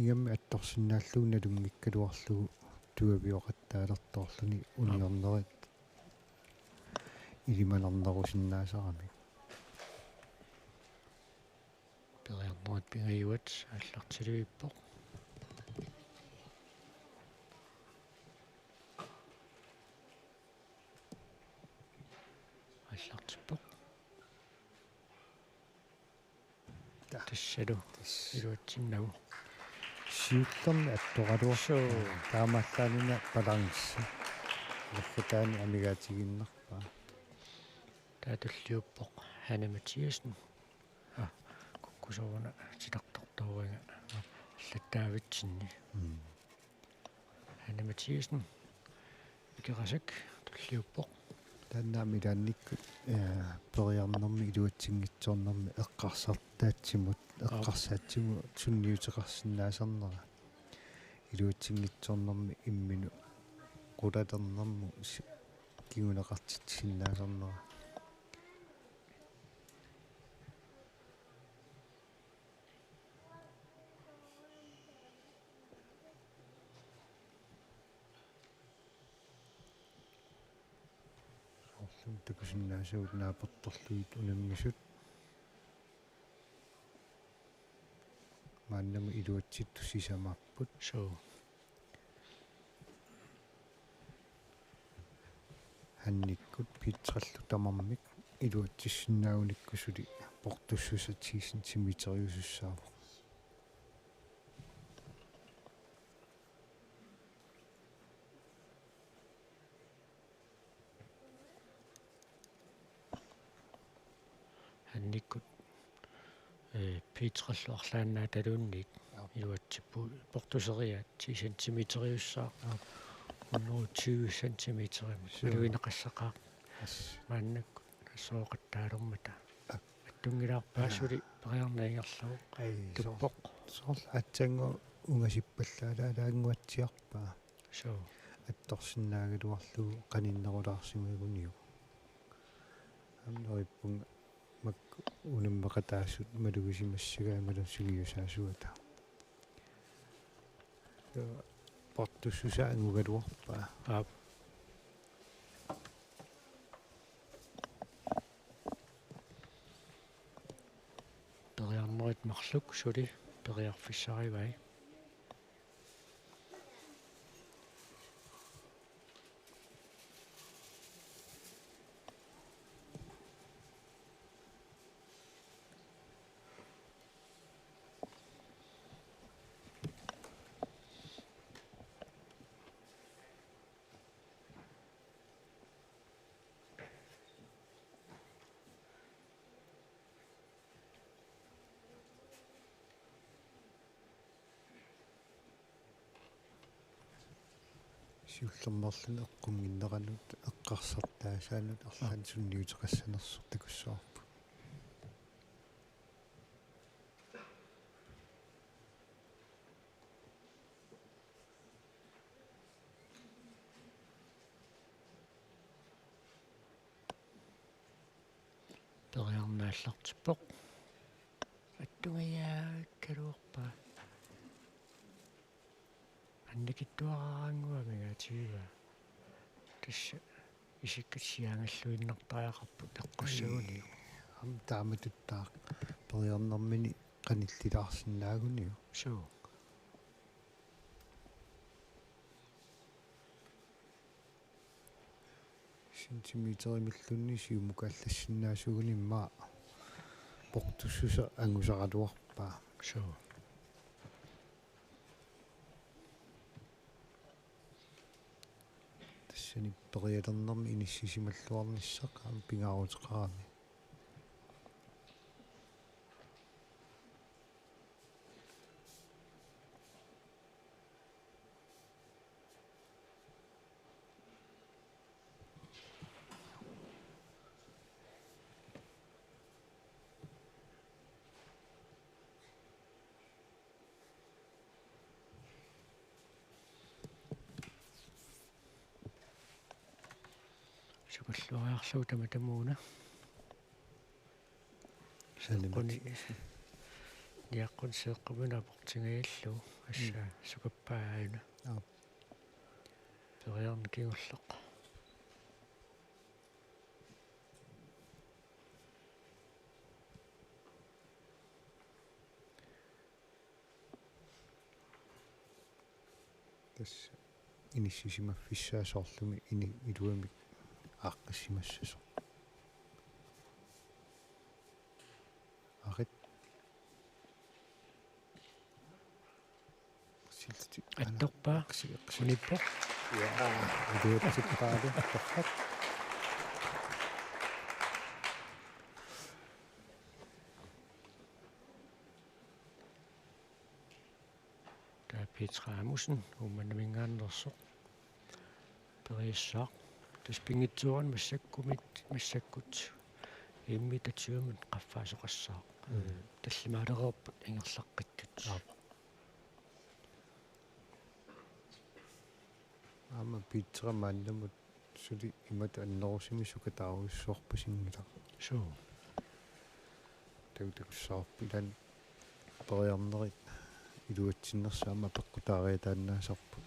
Speaker 2: игамми атторсинааллугна лунгиккалуарлугу туавиоқаттаалерторлуни униорнерит илиманарнерусиннаасарами
Speaker 1: периарнерит пингаюат аллартилуиппоқ аллартиппоқ тассалу илуатсиннагу
Speaker 2: сиуллерни атторалуарсуу таамааллаанина балансса лахтаани амигаатигиннерпаа
Speaker 1: таатуллиуппоқ Hanne Mathiasen куккусорна силартартууга аллаттаавитсинни Hanne Mathiasen икерасак туллиуппоқ
Speaker 2: тааннаами таанниккут периарнэрми илуатсингитсуорнэрми эққарсартаатсимут эққарсаатсиму сунниутеқарсинаасарнера илуатсингитсуорнэрми иммину qulaternermu kiguneqartitsinaasarnera орлум такусиннаасуут нааперторлуит унаммисут мааннами илуатситту сисамаарпут
Speaker 1: so
Speaker 2: ханниккут питраллу тамармик илуатсиссинаагуниккусули портуссусатсиисин симитериусуссаавоқ
Speaker 1: hannikkut piitralluarlaannaa taluunniit iluatsippu portuseriat 10 centimeteriussaa 120 centimeterimi aluineqassaqaa maannakku sooqattaalormata attungilаарpaasuli periarnaingerlugu tuppoq
Speaker 2: soorl atsangu ungasippallaalaalaanguatsiarpaa
Speaker 1: so
Speaker 2: attorsinnaaгаluарлугу qaninnerulaarsimaguniu амнериппунга макку унаммеқатаассут малугисимассагаамалу сугиусаасуата портуссусаангугалуарпаа
Speaker 1: periarnerit marluk suli periarfissarivai
Speaker 2: сиуллермерлун эққумгиннеранут эққарсартаасаанут арлаан сунниутеқассанерсор такуссаарпу
Speaker 1: periarnaallartippoq attungayaakkаluорпаа анникиттуараангуамигаатигига тасса исиккатсиаангаллуиннартариақарпут эққуссагуниу
Speaker 2: ам тааматуттаа периарнэрмини qanillilаарsinnaaguниу
Speaker 1: so
Speaker 2: сентиметеримиллунни сиумукааллассиннаасугуниммаа портуссуса ангусаратуарпаа
Speaker 1: so
Speaker 2: тассани периалернэрми иниссисималлуарниссақ аам пингаарутеқарами
Speaker 1: сукаллуариарлуу таматамууна
Speaker 2: салимани
Speaker 1: яаққун сеэққумина портингаиллу асса сукаппааина периарни кигуллеқ
Speaker 2: тасса иниссисимаффиссаасоорлуми ини илуами ааққиссимассасо арит силти
Speaker 1: атторпаа униппо
Speaker 2: идуатсиппаалу торхат
Speaker 1: Petra Amundsen, ummanamingaanersoq periissaaq таспингитсууран массаккут имми татсуумат qaffaasoqassаа таллимаалерерпут ингерлаққиттут
Speaker 2: ама питера мааннамут сули имат аннерусими сукатааруиссуарпасингила
Speaker 1: суу
Speaker 2: таутакуссаарпилан периарнерит илуатсиннерсаама пеққутаариатаанаасарпу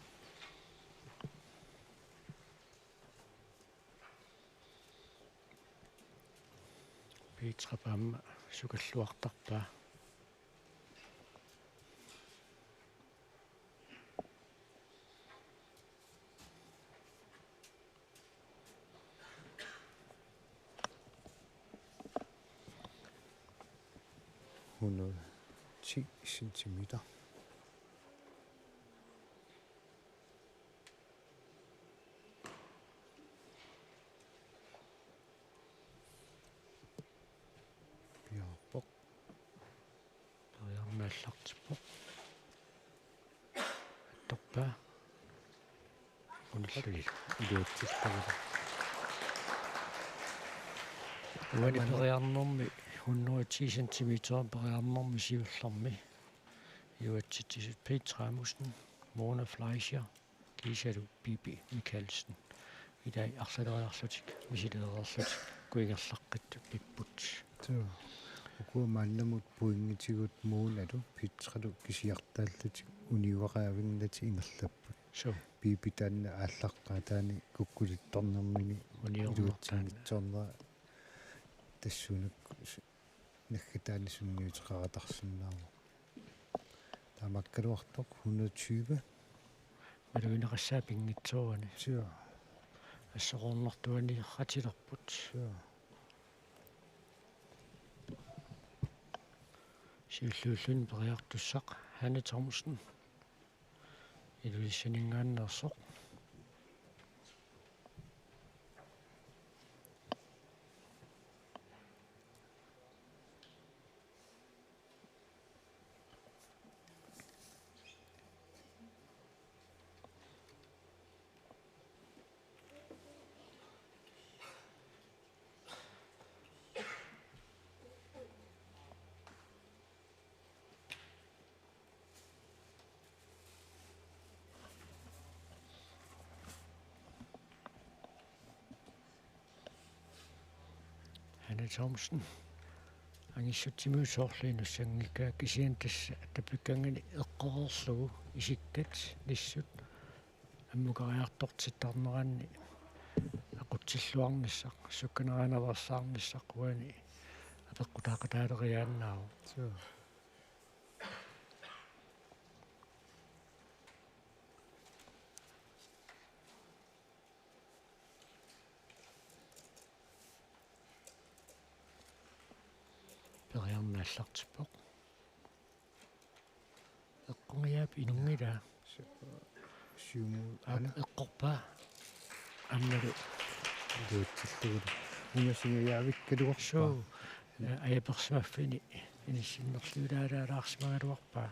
Speaker 1: питера паама сукаллуартарпаа
Speaker 2: Hun 10 centimeter. Bjergbuk.
Speaker 1: периарнааллартиппо торпаа униллули
Speaker 2: Илуатсиллавила.
Speaker 1: уани периарнэрми 110 сантиметер периарнэрми сиуллэрми юатситсисут Petra Amundsen, Mona Fleischer, Lisalu Bibi Mikkelsen идай арсалериарлутик мисилериарлутик куингерлаққитту пиппут
Speaker 2: Тоо. Ukua maannamut puingitigut muunalu Petralu kisiartaallutик униуараавингнати ингерлаппут.
Speaker 1: соо
Speaker 2: Пипитаанна ааллаққаа таани куккулитторнэрмини
Speaker 1: униормартаана
Speaker 2: тассунак наггатаани сунниутеқаратарсиннаава. Таамаккалуартоқ 120.
Speaker 1: малуинеқассаа пингитсууани
Speaker 2: Тоо.
Speaker 1: ассоқорнартуани ратилерпут
Speaker 2: Тоо.
Speaker 1: сиуллууллун периартуссақ Hanne Thomsen илуиссанингааннерсоқ Hanne Thomsen ангиссутсимуусоорлиинуссангикаа кисиан тасса тапиккангани эққорерлугу исиккат ниссут аммукариартортиттарнераанни ақутсиллуарниссақ сукканераанаварсаарниссақ уани апеққутаақатаалериааннааву
Speaker 2: Тоо.
Speaker 1: периарнааллартиппоқ эққунгиаап инунгила
Speaker 2: Сиуму ана
Speaker 1: эққорпаа амналу
Speaker 2: илуатсиллавила. Унасингиаавиккалуарпаа.
Speaker 1: суу аяперсимаффини иниссиннерлуулаалаалаарсимагалуарпаа